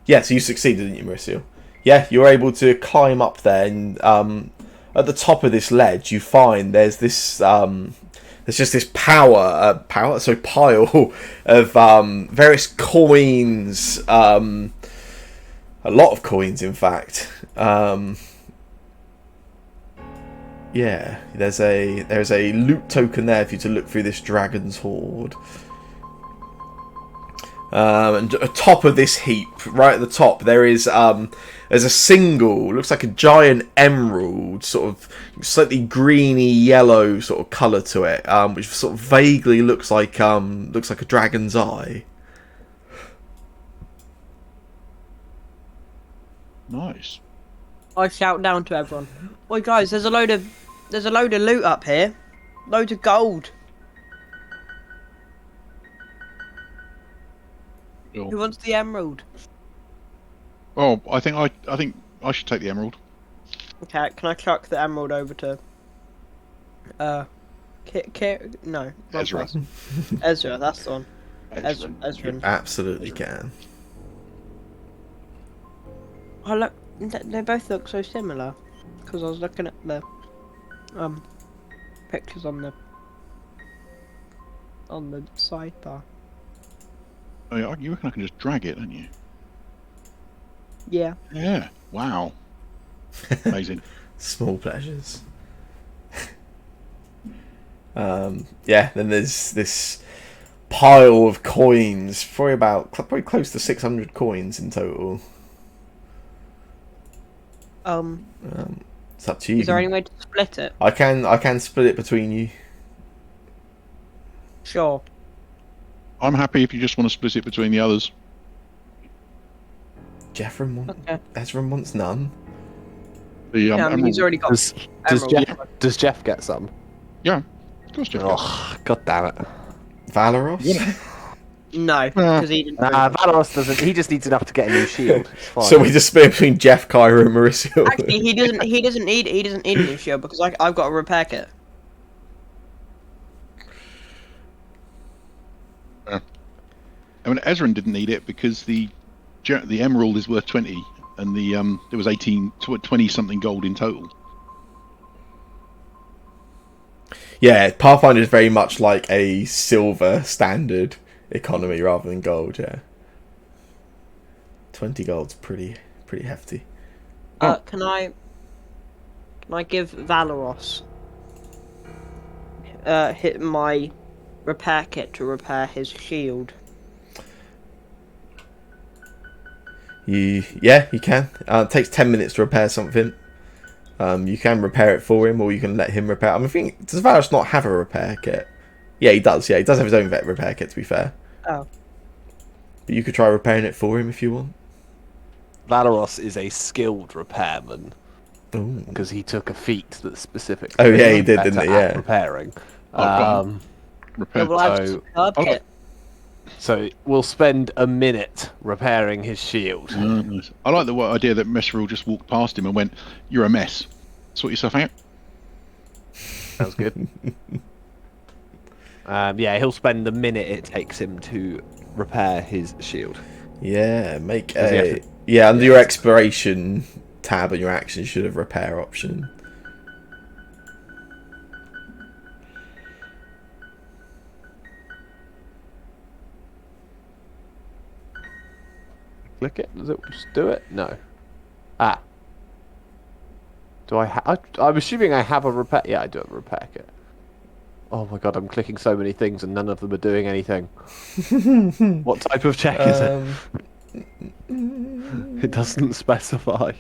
Yeah, so you succeeded, didn't you, Mauricio? Yeah, you're able to climb up there, and at the top of this ledge, you find there's this there's just this pile of various coins, a lot of coins, in fact. Yeah, there's a loot token there for you to look through this dragon's hoard. And atop of this heap, right at the top, there's a single, looks like a giant emerald, sort of slightly greeny yellow sort of colour to it, which sort of vaguely looks like a dragon's eye. Nice. I shout down to everyone. Oi guys, there's a load of loot up here. loads of gold. Sure. Who wants the emerald? Oh, I think I should take the emerald. Okay, can I chuck the emerald over to no, wrong Ezra. person. Ezra, that's the one. Ezra. You absolutely can. Oh look, they both look so similar. Because I was looking at the pictures on the sidebar. Oh, yeah, you reckon I can just drag it, don't you? Yeah. Yeah. Wow. Amazing. Small pleasures. Yeah, then there's this pile of coins, probably close to 600 coins in total. It's up to you. Is there any way to split it? I can split it between you. Sure. I'm happy if you just want to split it between the others. Ezra wants none. The Yeah, I mean, emerald. he's already got Does Jeff get some? Yeah, of course, Jeff. Oh, god damn it. Valoros? No, because he didn't. Valoros doesn't. He just needs enough to get a new shield. It's fine. So we just split between Jeff, Kyra, and Mauricio. Actually, he doesn't need a new shield because I've got a repair kit. I mean, Ezra didn't need it because the emerald is worth 20, and there was 20 something gold in total. Yeah, Pathfinder is very much like a silver standard economy rather than gold. Yeah, 20 gold's pretty hefty. Can I give Valoros hit my repair kit to repair his shield? You can. It takes 10 minutes to repair something. You can repair it for him, or you can let him repair. I mean, does Varus not have a repair kit? Yeah, he does. Yeah, he does have his own repair kit, to be fair. Oh. But you could try repairing it for him if you want. Valoros is a skilled repairman Ooh. because he took a feat that's specific. Oh, yeah, he did, didn't he? Yeah. Repairing. Repair. Well, I have a superb kit. So we'll spend a minute repairing his shield. Nice. I like the idea that Messeril just walked past him and went, "You're a mess. Sort yourself out." Sounds good. Yeah, he'll spend the minute it takes him to repair his shield. Yeah, make Does he have a... to- Yeah, under your exploration tab on your action, you should have repair option. Click it. Does it just do it? No. Do I I'm assuming I have a repair... Yeah, I do have a repair kit. Oh my god, I'm clicking so many things and none of them are doing anything. What type of check is it? It doesn't specify.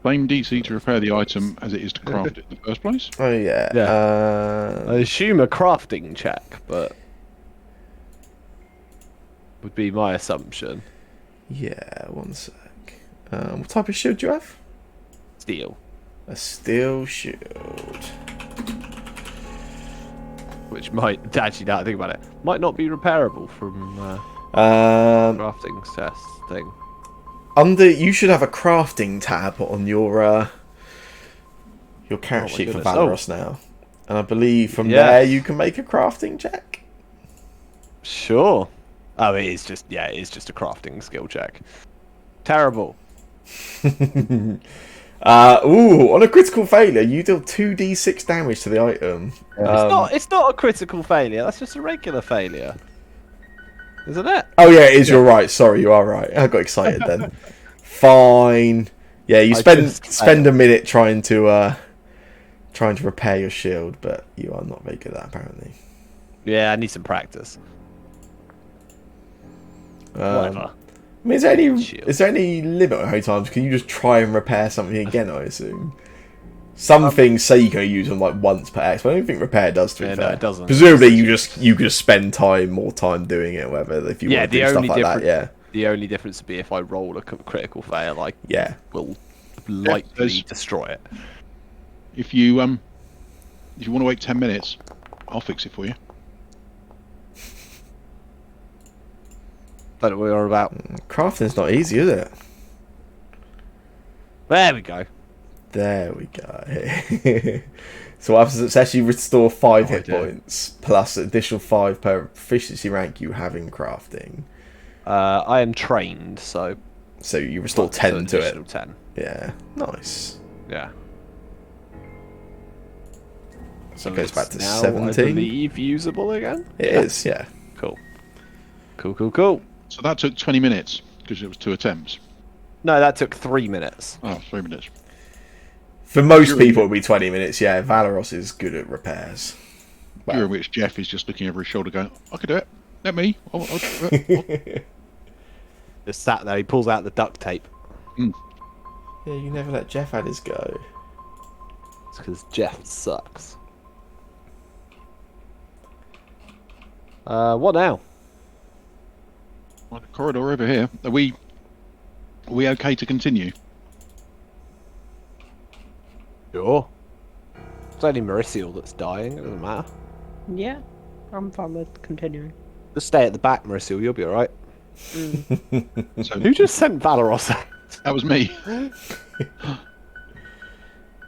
Same DC to repair the item as it is to craft it in the first place. Oh, yeah. I assume a crafting check, but... would be my assumption. Yeah, one sec. What type of shield do you have? Steel. A steel shield. Which might, actually, now I think about it, might not be repairable from crafting test thing. You should have a crafting tab on your character sheet for goodness. Valoros now. And I believe from Yes. there you can make a crafting check. Sure. Oh, it is just a crafting skill check. Terrible. On a critical failure, you deal 2d6 damage to the item. It's not a critical failure. That's just a regular failure, isn't it? Oh yeah, it is. You're right. Sorry, you are right. I got excited then. Fine. Yeah, you spend a minute trying to repair your shield, but you are not very good at that apparently. Yeah, I need some practice. Whatever. I mean, is there any limit on how many times can you just try and repair something again? I assume. Some things say you can use them like once per X, but I don't think repair does. To be fair, no, it doesn't. Presumably, you could just spend more time doing it, whatever. If you want to do stuff like that, yeah. The only difference would be if I roll a critical fail, I Yeah. will likely destroy it. If you if you want to wait 10 minutes, I'll fix it for you. Don't know what we're about. Crafting's not easy, is it? There we go. There we go. So what happens is it's actually restore 5 Oh, hit dear. points plus additional 5 per proficiency rank you have in crafting. I am trained, so So you restore so 10 an to it. additional 10. Yeah, nice. Yeah. So It goes it's back to now, I 17. believe, usable again. It is, yeah. Cool. Cool. So that took 20 minutes because it was 2 attempts. No, that took 3 minutes. Oh, 3 minutes. For most During- people, it'll be 20 minutes. Yeah, Valeros is good at repairs. Well, During which Jeff is just looking over his shoulder going, I could do it. Let me. I'll Just sat there, he pulls out the duct tape. yeah, you never let Jeff have his go. It's because Jeff sucks. What now? the corridor over here. Are we okay to continue? Sure. It's only Mauricio that's dying, it doesn't matter. Yeah, I'm fine with continuing. Just stay at the back, Mauricio, you'll be alright. So Who just sent Valeros out? that was me. I'm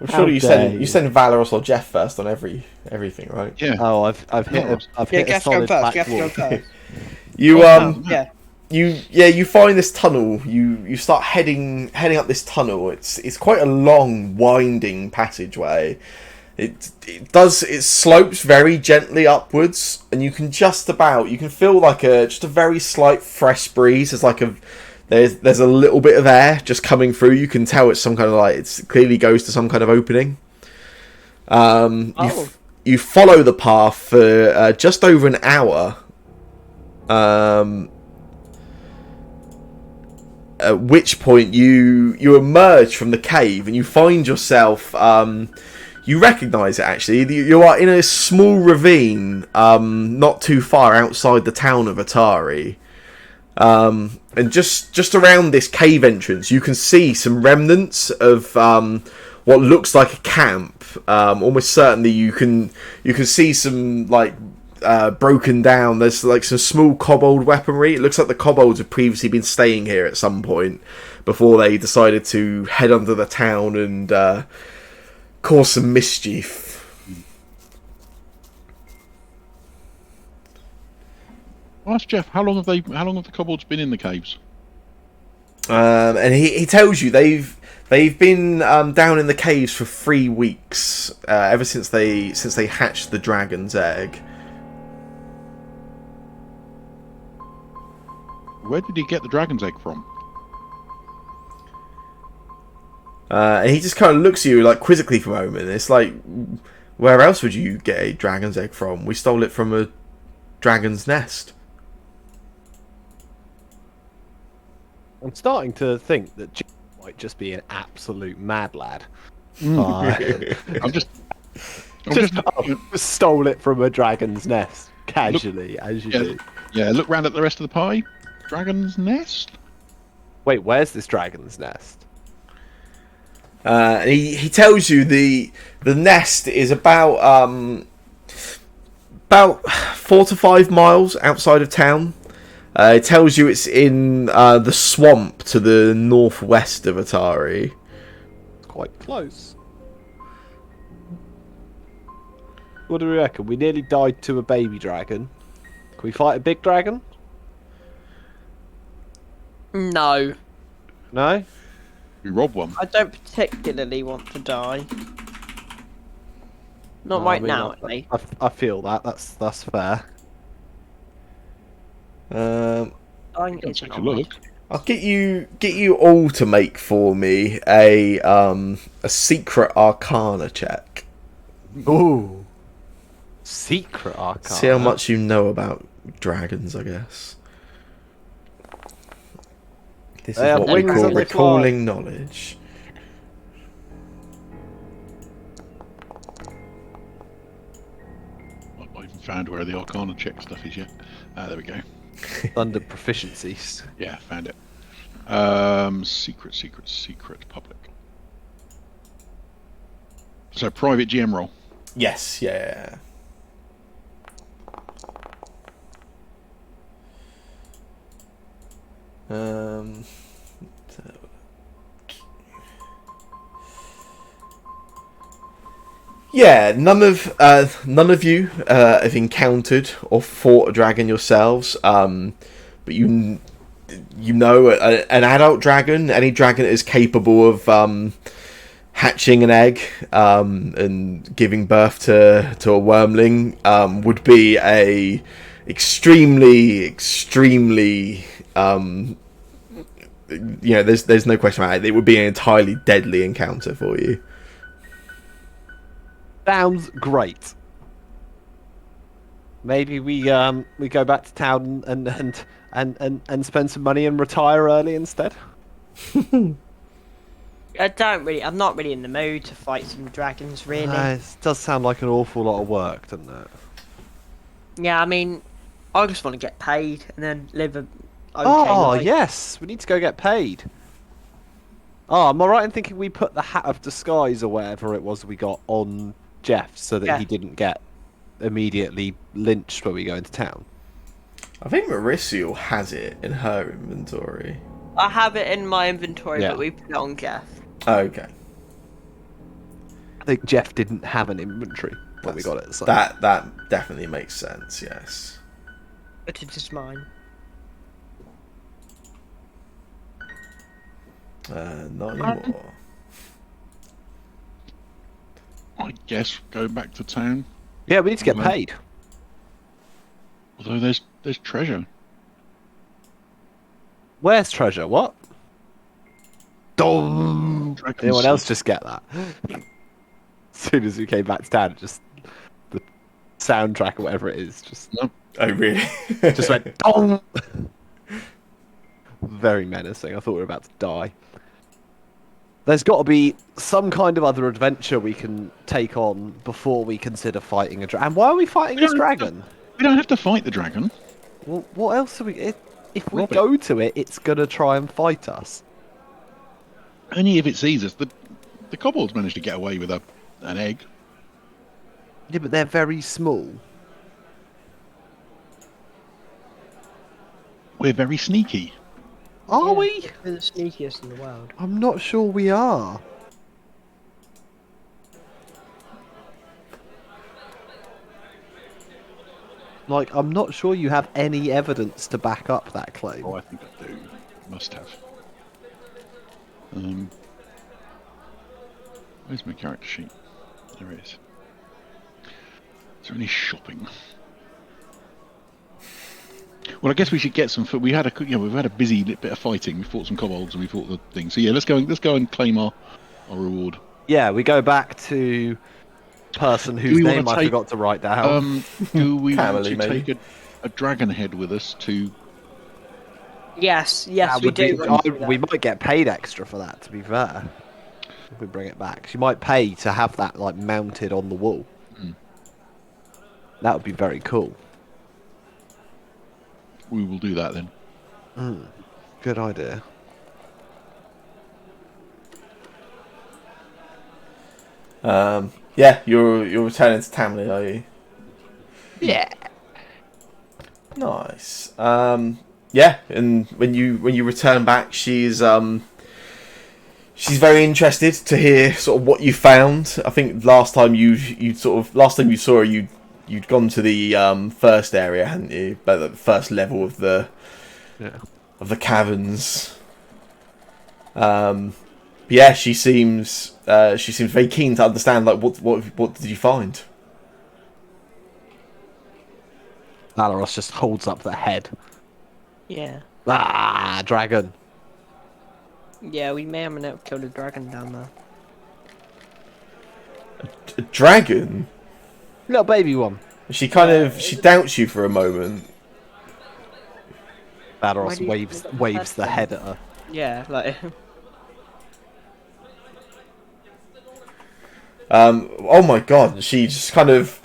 How sure you dare you. send Valeros or Jeff first on everything, right? Yeah. Oh, I've hit a, I've Yeah, hit a Gaff go solid first. back Gaff go wall. first. You Yeah. you find this tunnel. You start heading up this tunnel. It's quite a long, winding passageway. It slopes very gently upwards, and you can feel like just a very slight fresh breeze. There's a little bit of air just coming through. You can tell it's some kind of it clearly goes to some kind of opening. You follow the path for just over an hour. At which point you emerge from the cave and you find yourself. You recognise it actually. You are in a small ravine, not too far outside the town of Otari. And just around this cave entrance, you can see some remnants of what looks like a camp. Almost certainly, you can see some broken down. There's some small kobold weaponry. It looks like the kobolds have previously been staying here at some point before they decided to head under the town and cause some mischief. Well, ask Jeff, how long have the kobolds been in the caves? And he tells you they've been down in the caves for 3 weeks, ever since they hatched the dragon's egg. Where did he get the dragon's egg from? And he just kind of looks at you quizzically for a moment. It's like, where else would you get a dragon's egg from? We stole it from a dragon's nest. I'm starting to think that Jeff might just be an absolute mad lad. I'm just Stole it from a dragon's nest casually, as you yeah, do. yeah. Look round at the rest of the pie. Dragon's nest. Wait, where's this dragon's nest? And he tells you the nest is about 4 to 5 miles outside of town. It tells you it's in the swamp to the northwest of Otari. It's quite close. What do we reckon? We nearly died to a baby dragon. Can we fight a big dragon? No, No? We robbed one. I don't particularly want to die. Not Oh, right I mean, now, at least. I feel that. That's fair. Dying Let's isn't take a on my- look. I'll get you all to make for me a secret arcana check. Ooh. Secret arcana. See how much you know about dragons, I guess. This They is have what we wings call and they fly. recalling knowledge. I've not even found where the Arcana check stuff is yet. There we go. Under proficiencies. Yeah, found it. Secret, public. So private GM roll. Yes, yeah. Um, yeah, none of you have encountered or fought a dragon yourselves. But you know an adult dragon, any dragon that is capable of hatching an egg and giving birth to a wormling would be a extremely there's no question about it. It would be an entirely deadly encounter for you. Sounds great. Maybe we go back to town and spend some money and retire early instead. I'm not really in the mood to fight some dragons, really. It does sound like an awful lot of work, doesn't it? Yeah, I mean, I just want to get paid and then live a okay Oh life. yes, we need to go get paid. Oh, am I right in thinking we put the hat of disguise or whatever it was we got on Jeff so that he didn't get immediately lynched when we go into town? I think Mauricio has it in her inventory. I have it in my inventory, Yeah. but we put it on Jeff. Okay. I think Jeff didn't have an inventory when we got it. So. That definitely makes sense. Yes. But it is mine. Not anymore. I guess go back to town. Yeah, we need to get Well, paid. Although there's treasure. Where's treasure? What? Dong! Dragon's Anyone Son. else just get that? As soon as we came back to town, just the soundtrack or whatever it is, just Oh really? just went dong. Very menacing. I thought we were about to die. There's got to be some kind of other adventure we can take on before we consider fighting a dragon. And why are we fighting this dragon? We don't have to fight the dragon. Well, what else are we? If we Rob it. go to it, it's gonna try and fight us. Only if it sees us. The kobolds managed to get away with an egg. Yeah, but they're very small. We're very sneaky. Are we? We're the sneakiest in the world. I'm not sure we are. Like, I'm not sure you have any evidence to back up that claim. Oh, I think I do. Must have. Where's my character sheet? There it is. Is there any shopping? Well, I guess we should get some. We've had a busy bit of fighting. We fought some kobolds and we fought the thing. So yeah, let's go and claim our reward. Yeah, we go back to person whose we wanna name I take- forgot to write down. Do we want Family, to maybe. take a dragon head with us to? Yes, That we would be- do. we might get paid extra for that, to be fair. If we bring it back. She might pay to have that like mounted on the wall. Hmm. That would be very cool. We will do that then. Good idea. Yeah, you're returning to Tamley, are you? Yeah. Nice. Yeah, and when you return back, she's very interested to hear sort of what you found. I think last time you saw her, you'd gone to the first area, hadn't you? But the first level of the caverns. Yeah, she seems very keen to understand. Like, what did you find? Alaros just holds up the head. Yeah. Ah, dragon. Yeah, we may or may not have killed a dragon down there. A dragon? Little baby one. She doubts you for a moment. Why Alaros do you waves think waves the that's head at her. Yeah, like... Oh my god! She just kind of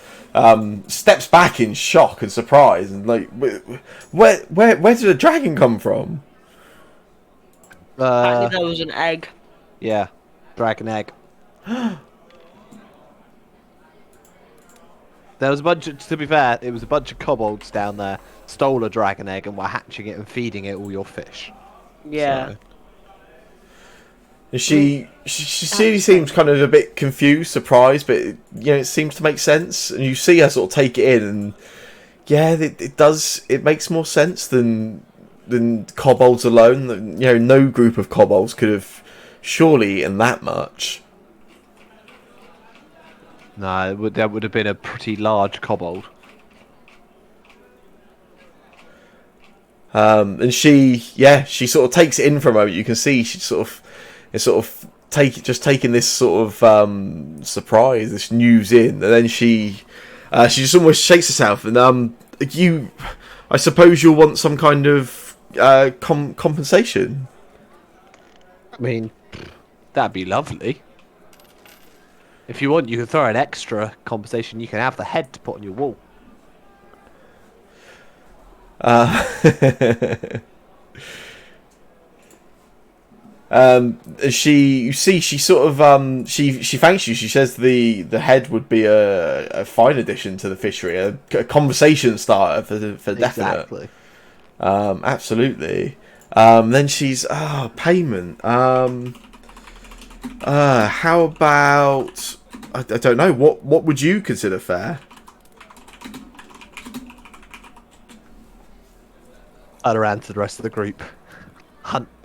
steps back in shock and surprise, and like, where did the dragon come from? Apparently there was an egg. Yeah, dragon egg. There was a bunch of, to be fair, it was a bunch of kobolds down there, stole a dragon egg and were hatching it and feeding it all your fish. Yeah. So, And she seems kind of a bit confused, surprised, but it seems to make sense. And you see her sort of take it in, and yeah, it does. It makes more sense than kobolds alone. No group of kobolds could have surely eaten that much. no, that would have been a pretty large kobold. And she sort of takes it in for a moment. You can see it's taking this sort of surprise, this news in, and then she just almost shakes herself. And I suppose you'll want some kind of compensation. I mean, that'd be lovely. If you want, you can throw an extra compensation. You can have the head to put on your wall. She sort of she thanks you. She says the head would be a fine addition to the fishery, a conversation starter for definite. Exactly. Absolutely. Then she's payment. How about I don't know, what would you consider fair? I'd around to the rest of the group.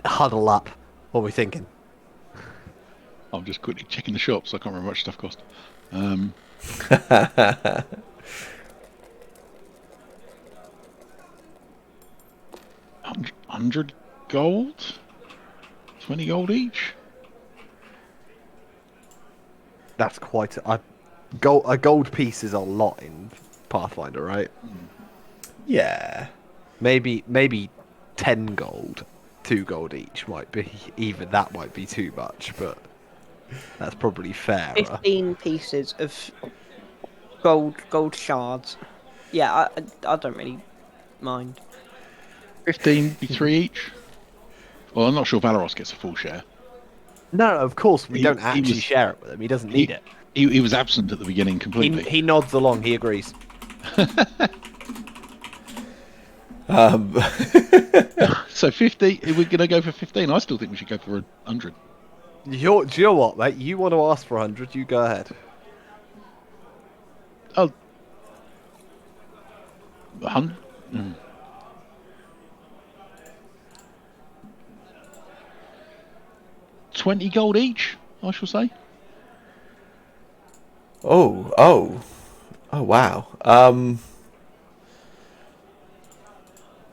Huddle up. What are we thinking? I'm just quickly checking the shops. I can't remember how much stuff cost. 100 gold? 20 gold each? That's quite a gold piece is a lot in Pathfinder, right? Yeah. Maybe 10 gold, 2 gold each might be, even that might be too much, but that's probably fair. 15 pieces of gold shards. Yeah, I don't really mind. 15 be 3 each? Well, I'm not sure Valeros gets a full share. No, of course we He- don't he actually was- share it with him. He doesn't need it. He was absent at the beginning completely. He nods along. He agrees. So 50, if we're going to go for 15, I still think we should go for 100. Do you know what, mate? You want to ask for 100? You go ahead. Oh. 100? 20 gold each, I shall say. Oh wow.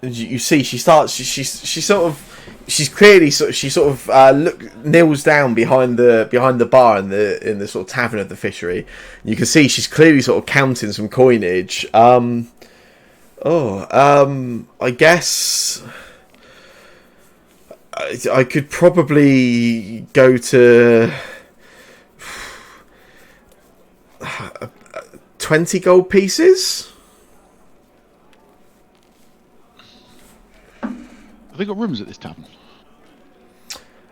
You see, she starts. She's clearly kneels down behind the bar in the sort of tavern of the fishery. You can see she's clearly sort of counting some coinage. I guess I could probably go to 20 gold pieces. Have they got rooms at this tavern?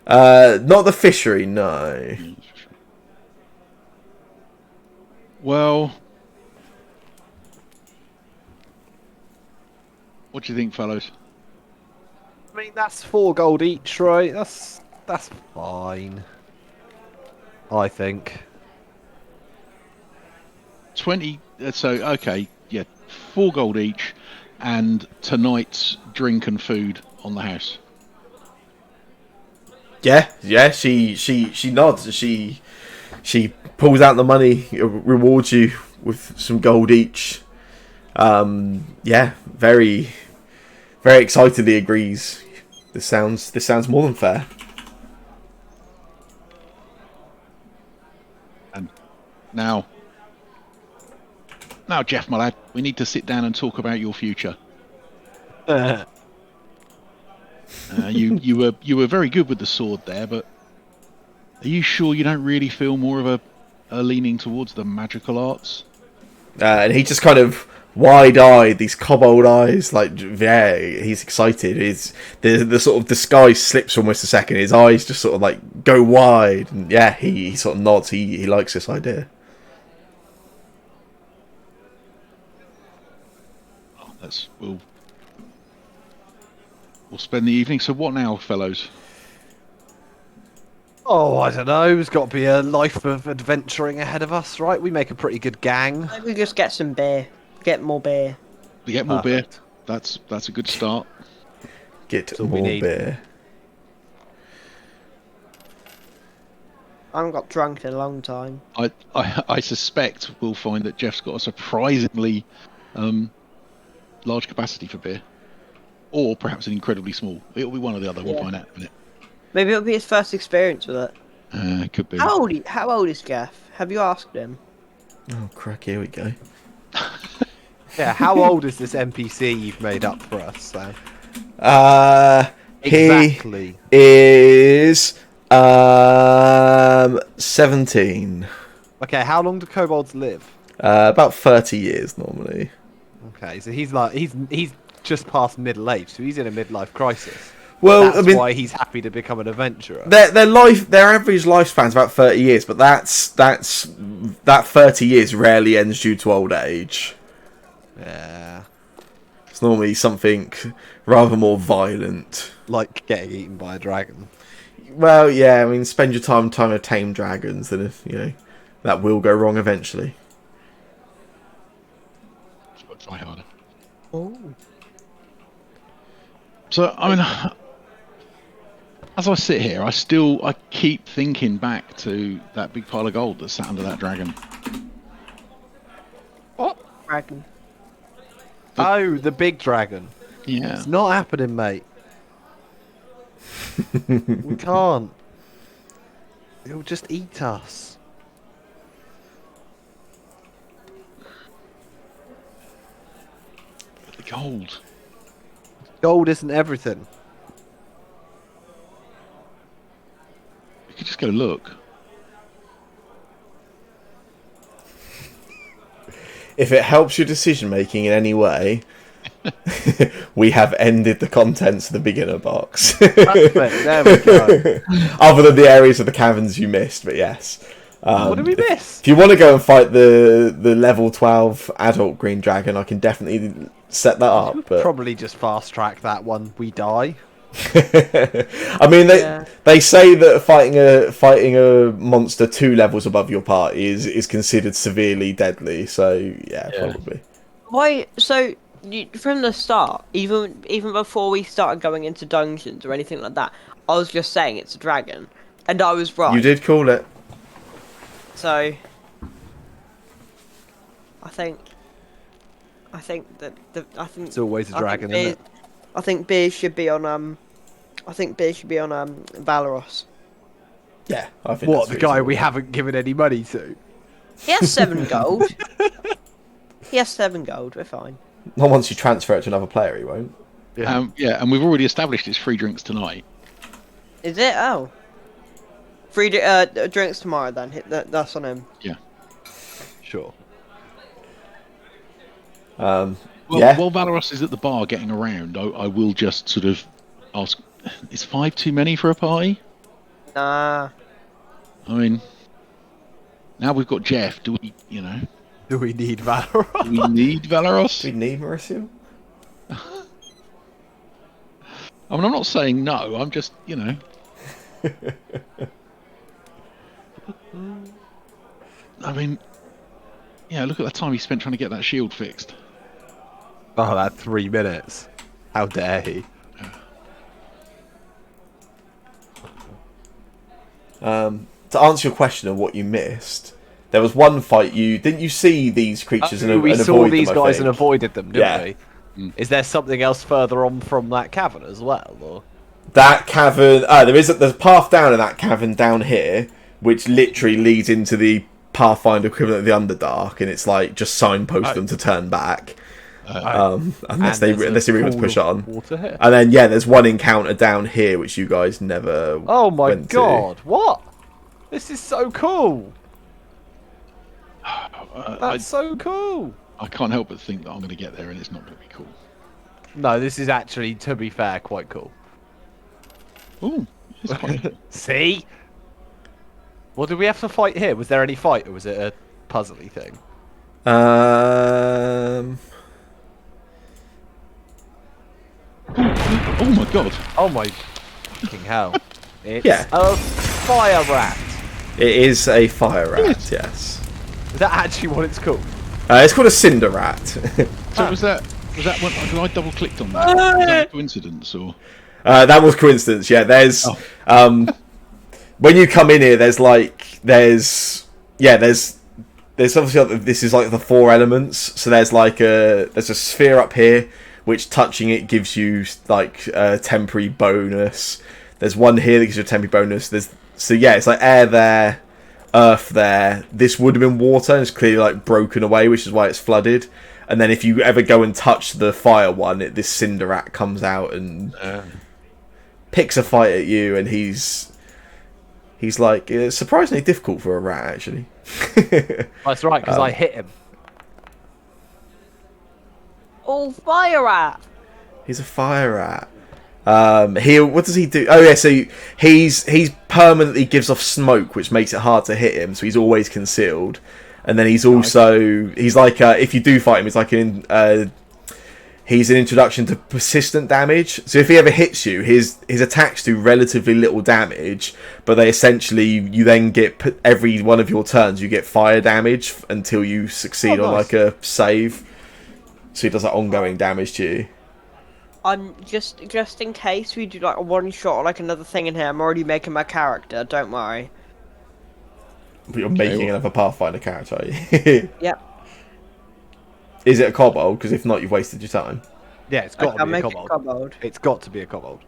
Not the fishery, no. Well, what do you think, fellows? I mean, that's 4 gold each, right? That's fine. I think. 20, so, okay, yeah, 4 gold each, and tonight's drink and food on the house. Yeah. She nods and she pulls out the money, rewards you with some gold each. Yeah, very, very excitedly agrees. This sounds more than fair. And now, Jeff, my lad, we need to sit down and talk about your future. You were very good with the sword there, but are you sure you don't really feel more of a leaning towards the magical arts? And he just kind of wide-eyed, these kobold eyes, like, yeah, he's excited. The sort of disguise slips for almost a second. His eyes just sort of like go wide, and yeah, he sort of nods. He likes this idea. we'll spend the evening. So what now, fellows? Oh, I don't know. There's got to be a life of adventuring ahead of us, right? We make a pretty good gang. Maybe just get some beer. Get more beer. We get more beer. Perfect. That's a good start. Get all we more need. beer. I haven't got drunk in a long time. I suspect we'll find that Jeff's got a surprisingly large capacity for beer, or perhaps an incredibly small. It'll be one or the other. We'll Yeah. find out in a minute. Maybe it'll be his first experience with it. Could be. How old is Jeff? Have you asked him? Oh, crack, here we go. Yeah, how old is this NPC you've made up for us, Sam? He Exactly. is 17. Okay, how long do kobolds live? About 30 years normally. Okay, so he's just past middle age, so he's in a midlife crisis. Well, That's I mean, why he's happy to become an adventurer. their average lifespan's about 30 years, but that 30 years rarely ends due to old age. Yeah. It's normally something rather more violent. Like getting eaten by a dragon. Well, yeah, I mean, spend your time trying to tame dragons, and if that will go wrong eventually. Just got to try harder. Oh. So I mean, as I sit here, I keep thinking back to that big pile of gold that sat under that dragon. What? Dragon. Oh, the big dragon. Yeah. It's not happening, mate. We can't. It'll just eat us. But the gold. Gold isn't everything. We could just go look. If it helps your decision making in any way, we have ended the contents of the beginner box. Perfect. There we go. Other than the areas of the caverns you missed, but yes. What did we miss? If you want to go and fight the level 12 adult green dragon, I can definitely set that up. But Probably just fast track that one. We die. I mean, they say that fighting a monster 2 levels above your party is considered severely deadly. So yeah. Probably. Why? So from the start, even before we started going into dungeons or anything like that, I was just saying it's a dragon, and I was right. You did call it. So I think that It's always a dragon, isn't it? I think beer should be on Valoros. Yeah, I think. What, that's the guy we reasonable. haven't given any money to? He has 7 gold. He has 7 gold. We're fine. Not once you transfer it to another player, he won't. Yeah, and we've already established it's free drinks tonight. Is it? Oh. Free drinks tomorrow then. That's on him. Yeah. Sure. Well, Yeah. while Valoros is at the bar getting around, I will just sort of ask: is 5 too many for a party? Nah. I mean, now we've got Jeff. Do we, Do we need Valorant? do we need Valoros? Do we need Mauricio? I mean, I'm not saying no. I'm just, I mean, yeah. Look at the time he spent trying to get that shield fixed. Oh, that 3 minutes. How dare he? To answer your question of what you missed, there was one fight didn't you see these creatures and we and saw avoid these them, I guys and think? avoided them, didn't Yeah. we? Is there something else further on from that cavern as well? Or? That cavern. There's a path down in that cavern down here, which literally leads into the Pathfinder equivalent of the Underdark, and it's like just signpost them to turn back. Unless they really want to push on. Water here. And then there's one encounter down here which you guys never. Oh my went god! What? This is so cool. That's so cool. I can't help but think that I'm going to get there and it's not going to be cool. No, this is actually, to be fair, quite cool. Ooh, it's quite. See? What did we have to fight here? Was there any fight, or was it a puzzly thing? To. Oh my god! Oh my fucking hell! It's Yeah. a fire rat. It is a fire rat, Yes. yes. Is that actually what it's called? It's called a cinder rat. So was that when I double clicked on that? Was that a coincidence or? That was coincidence, yeah. There's when you come in here, there's obviously this is like the 4 elements. So there's a sphere up here which touching it gives you like a temporary bonus. There's one here that gives you a temporary bonus. It's like air there, earth there. This would have been water, and it's clearly like broken away, which is why it's flooded. And then if you ever go and touch the fire one, this cinder rat comes out and picks a fight at you, and he's like surprisingly difficult for a rat actually. That's right, because I hit him. Oh, fire rat! He's a fire rat. What does he do? Oh yeah, so he's permanently gives off smoke, which makes it hard to hit him. So he's always concealed. And then he's also like if you do fight him, it's like he's an introduction to persistent damage. So if he ever hits you, his attacks do relatively little damage, but they essentially you then get every one of your turns you get fire damage until you succeed on like a save. So he does like ongoing damage to you. I'm just in case we do like a one shot or like another thing in here. I'm already making my character. Don't worry. But you're making another Pathfinder character, are you? Yep. Is it a kobold? Because if not, you've wasted your time. Yeah, it's got to be a kobold. Kobold. It's got to be a kobold.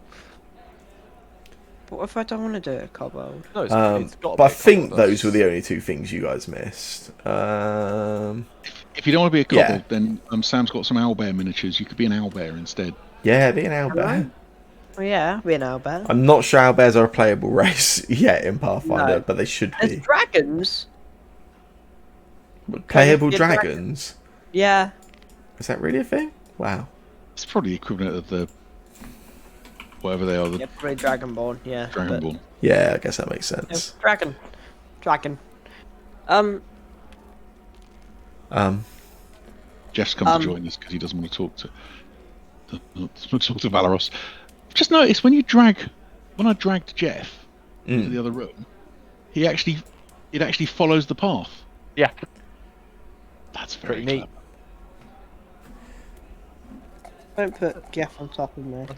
But what if I don't want to do a kobold? No, it's got to But be I a think kobold. those were the only 2 things you guys missed. If you don't want to be a kobold, then Sam's got some owlbear miniatures. You could be an owlbear instead. Yeah, be an owlbear. Oh yeah, we know about. I'm not sure owlbears are a playable race yet in Pathfinder, No. but they should There's be. dragons. Playable be a dragons? Yeah. Is that really a thing? Wow. It's probably the equivalent of the whatever they are, the Yeah, probably dragonborn. Yeah. but- Dragonborn. Yeah, I guess that makes Yeah, sense. dragon. Jeff's come to join us because he doesn't want to talk to Valeros. Just noticed when I dragged Jeff into the other room, it actually follows the path. Yeah, That's very pretty neat. Don't put Jeff on top of me. I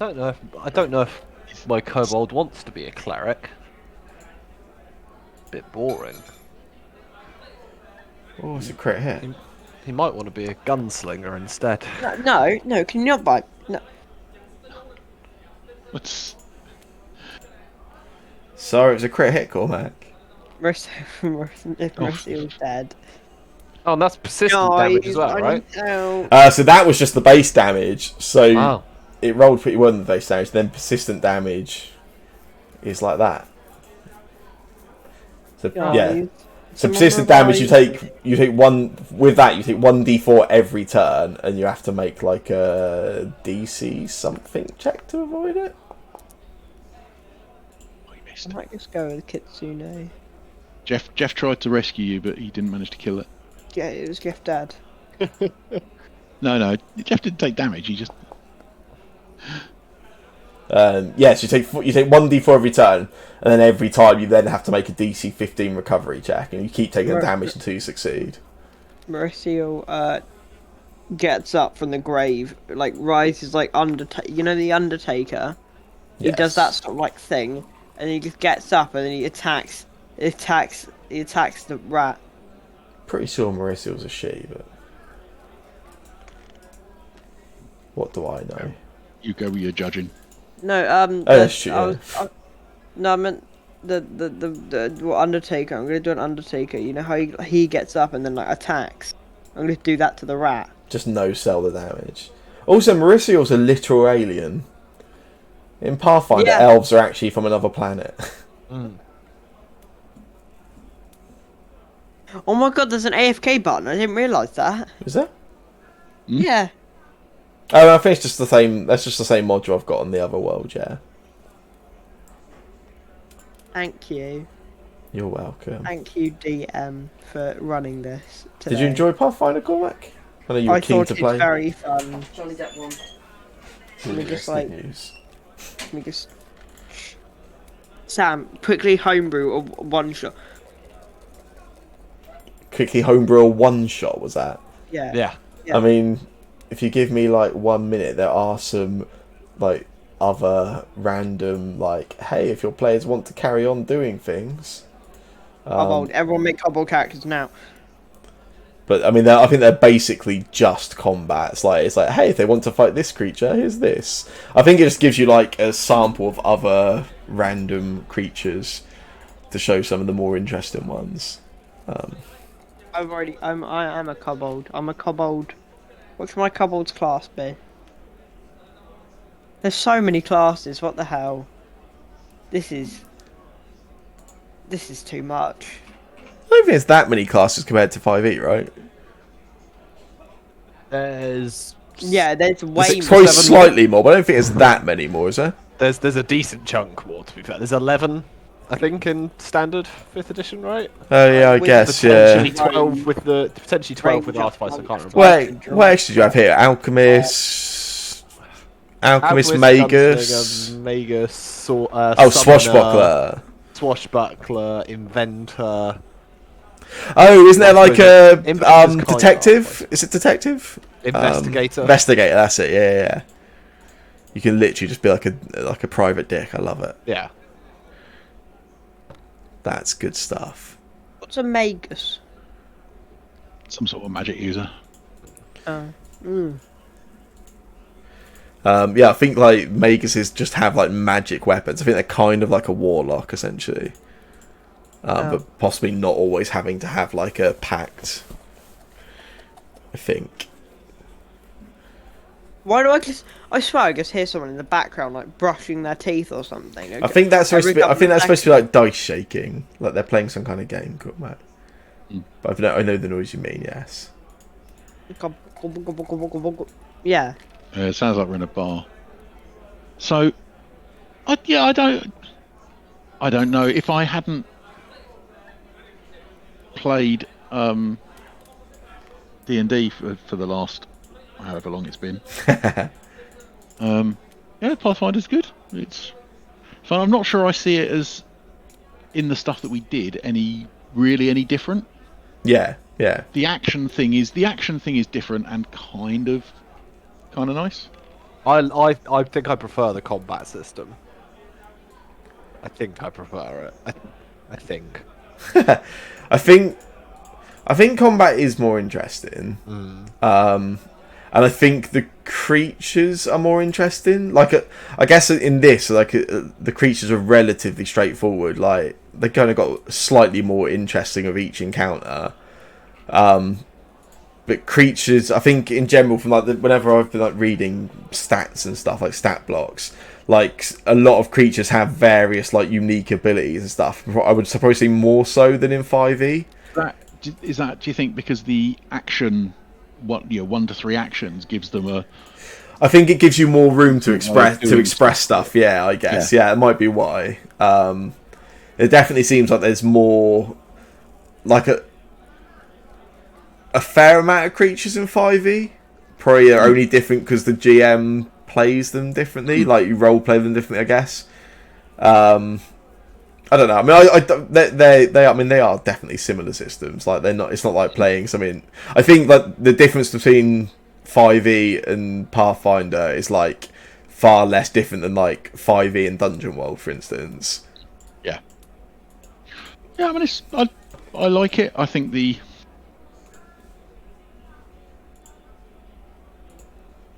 don't know if my kobold wants to be a cleric. Bit boring. Oh, it's a crit hit. He might want to be a gunslinger instead. No, can you not bite? No. What's Sorry, it was a crit hit, Cormac. Mercy was dead. Oh, and that's persistent damage as well, right? So that was just the base damage. So Wow. it rolled pretty well in the base damage. Then persistent damage is like that. So yeah. So persistent damage, you take one with that. You take 1d4 every turn, and you have to make like a DC something check to avoid it. I might just go with Kitsune. Jeff tried to rescue you, but he didn't manage to kill it. Yeah, it was Jeff Dad. No, Jeff didn't take damage. He just Yes, you take 1d4 every turn, and then every time you then have to make a DC 15 recovery check, and you keep taking the damage until you succeed. Mauricio gets up from the grave, like rises like Undertaker. You know the Undertaker. He does that sort of like thing, and he just gets up and then he attacks the rat. Pretty sure Mauricio was a she, but what do I know? you go with your judging. No, no, I meant the Undertaker. I'm gonna do an Undertaker. You know how he gets up and then like attacks. I'm gonna do that to the rat. Just no sell the damage. Also, Mauricio's a literal alien. In Pathfinder, elves are actually from another planet. Oh my god, there's an AFK button. I didn't realise that. Is there? Yeah. Oh, I think it's just the same. That's just the same module I've got on the other world. Yeah. Thank you. You're welcome. Thank you, DM, for running this today. Did you enjoy Pathfinder, Cormac? I know you were keen thought to it's play. very fun. Johnny Depp one. Let me just That's like, good news. let me just. Sam, quickly homebrew a one shot. Quickly homebrew a one shot, was that? Yeah. Yeah. Yeah. I mean, if you give me like 1 minute, there are some like other random like, hey, if your players want to carry on doing things. Kobold. Everyone make kobold characters now. But I mean, I think they're basically just combat. It's like, hey, if they want to fight this creature, here's this. I think it just gives you like a sample of other random creatures to show some of the more interesting ones. I am a kobold. I'm a kobold. What should my kobold's class be? There's so many classes. What the hell? This is too much. I don't think there's that many classes compared to 5e, right? There's Yeah, there's way It's more. probably slightly more, but I don't think there's that many more, is there? there's a decent chunk more, to be fair. There's 11, I think, in standard 5th edition, right? Oh yeah, I with guess, Potentially yeah. 12 with the potentially 12 with Ranger, Artifice. I can't remember. What else did you have here? Alchemist, Alchemist, Magus. Gunslinger, Magus, Oh, Summoner, Swashbuckler. Swashbuckler, Inventor. Oh, isn't there like a Inventor's kind of detective? Artifice. Is it detective? Investigator. Investigator. That's it. Yeah, yeah, yeah. You can literally just be like a private dick. I love it. Yeah. That's good stuff. What's a magus? Some sort of magic user. Yeah, I think like Maguses just have like magic weapons. I think they're kind of like a warlock essentially, but possibly not always having to have like a pact. I think. Why do I swear I just hear someone in the background like brushing their teeth or something. I think that's supposed to be. I think that's supposed to be like. like dice shaking, like they're playing some kind of game. Cool, Matt. But I know the noise you mean. Yes. Yeah. It sounds like we're in a bar. So, I don't know if I hadn't played D&D for the last however long it's been. Yeah, Pathfinder's good. It's fun. I'm not sure I see it as in the stuff that we did any different. Yeah. Yeah. The action thing is different and kind of nice. I think I prefer the combat system. I think I prefer it. I think. I think combat is more interesting. And I think the creatures are more interesting. Like, I guess in this, like, the creatures are relatively straightforward. Like, they kind of got slightly more interesting of each encounter. But creatures, I think in general, from like whenever I've been like reading stats and stuff, like stat blocks, like a lot of creatures have various like unique abilities and stuff. I would suppose say more so than in 5e. Do you think because the action, 1 to 3 actions gives them a? I think it gives you more room to express stuff. Yeah, I guess. Yeah, it might be why. It definitely seems like there's more, like a fair amount of creatures in 5e. Probably are only different because the GM plays them differently. Like you role play them differently, I guess. I don't know. I mean, they are definitely similar systems. Like they're not. It's not like playing something. I think like the difference between 5e and Pathfinder is like far less different than like 5e and Dungeon World, for instance. Yeah. Yeah, I mean, I like it. I think the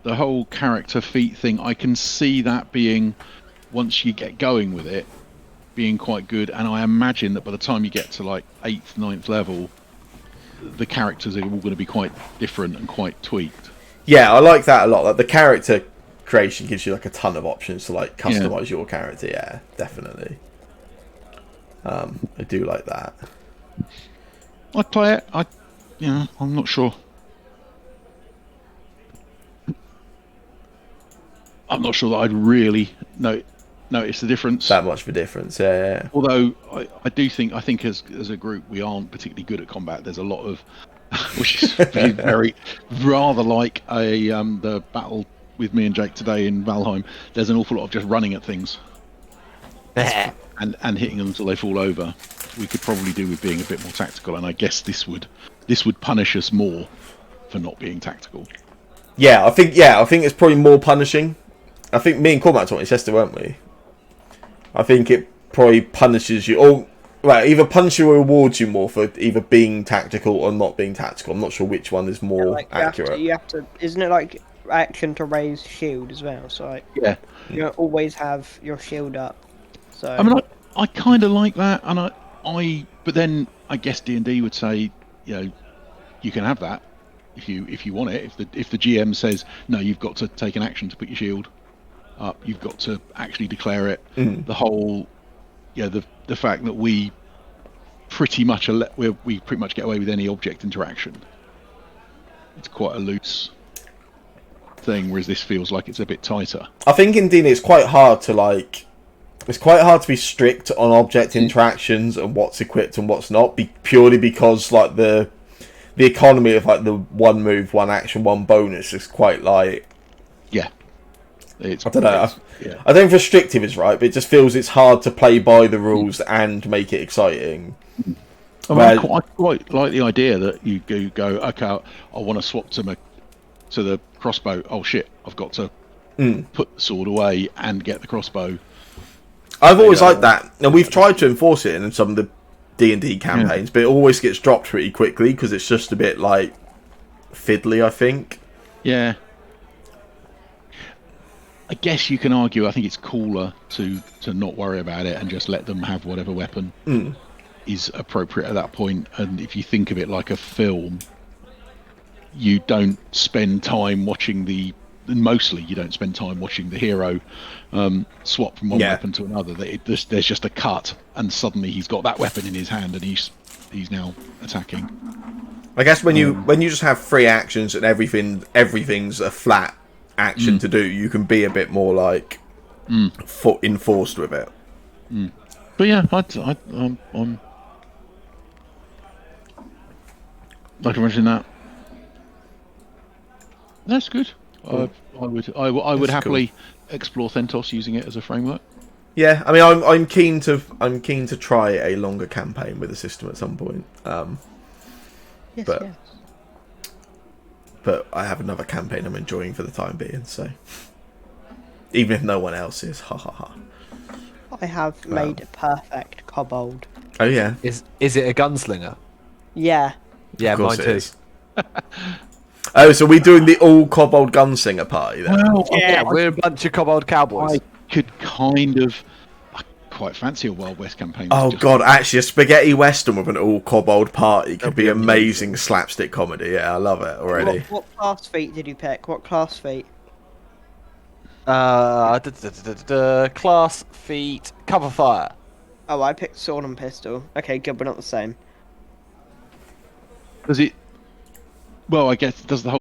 whole character feat thing, I can see that being, once you get going with it, being quite good. And I imagine that by the time you get to like 8th, 9th level, the characters are all going to be quite different and quite tweaked. Yeah, I like that a lot. Like the character creation gives you like a ton of options to like customize your character. Yeah, definitely. I do like that. I'd play it. I'm not sure. I'm not sure that I'd really notice the difference. That much of a difference, yeah. Although I think as a group we aren't particularly good at combat. There's a lot of, which is very rather like the battle with me and Jake today in Valheim, there's an awful lot of just running at things and hitting them until they fall over. We could probably do with being a bit more tactical, and I guess this would punish us more for not being tactical. Yeah, I think it's probably more punishing. I think me and Cormac talked yesterday, weren't we? I think it probably punishes you, or right, either punishes or rewards you more for either being tactical or not being tactical. I'm not sure which one is more accurate. You have to. Isn't it like action to raise shield as well? So like, Yeah, you always have your shield up. So I mean, I kind of like that, and but then I guess D&D would say, you can have that if you want it. If the GM says no, you've got to take an action to put your shield up, you've got to actually declare it. The whole, the fact that we pretty much get away with any object interaction. It's quite a loose thing, whereas this feels like it's a bit tighter. I think in D&D it's quite hard to be strict on object interactions and what's equipped and what's not, purely because like the economy of like the one move, one action, one bonus is quite like I don't know. I don't think restrictive is right, but it just feels it's hard to play by the rules and make it exciting. I quite like the idea that you go okay, I want to swap to the crossbow. Oh shit, I've got to put the sword away and get the crossbow. I've always liked that, and we've tried to enforce it in some of the D&D campaigns, but it always gets dropped pretty quickly because it's just a bit like fiddly, I think. Yeah. I guess you can argue I think it's cooler to not worry about it and just let them have whatever weapon is appropriate at that point. And if you think of it like a film, you don't spend time watching mostly you don't spend time watching the hero swap from one weapon to another. There's just a cut, and suddenly he's got that weapon in his hand, and he's now attacking. I guess when you just have 3 actions and everything's a flat action to do, you can be a bit more like enforced with it. But yeah, I can imagine that. That's good. Cool. I would happily explore Thentos using it as a framework. Yeah, I mean, I'm keen to try a longer campaign with the system at some point. Yes. But I have another campaign I'm enjoying for the time being, so even if no one else is, ha ha ha. I have made a perfect kobold. Oh yeah. Is it a gunslinger? Yeah. Yeah, mine too. Oh, so we're doing the all kobold gunslinger party then? Well, Yeah, we're a bunch of kobold cowboys. I could I quite fancy a Wild West campaign. Oh god, actually, a spaghetti western with an all kobold party could be amazing slapstick comedy. Yeah, I love it already. What class feat did you pick? What class feat? Class feat cover fire. Oh, I picked sword and pistol. Okay, good, we're not the same. Does it? Well, I guess does the whole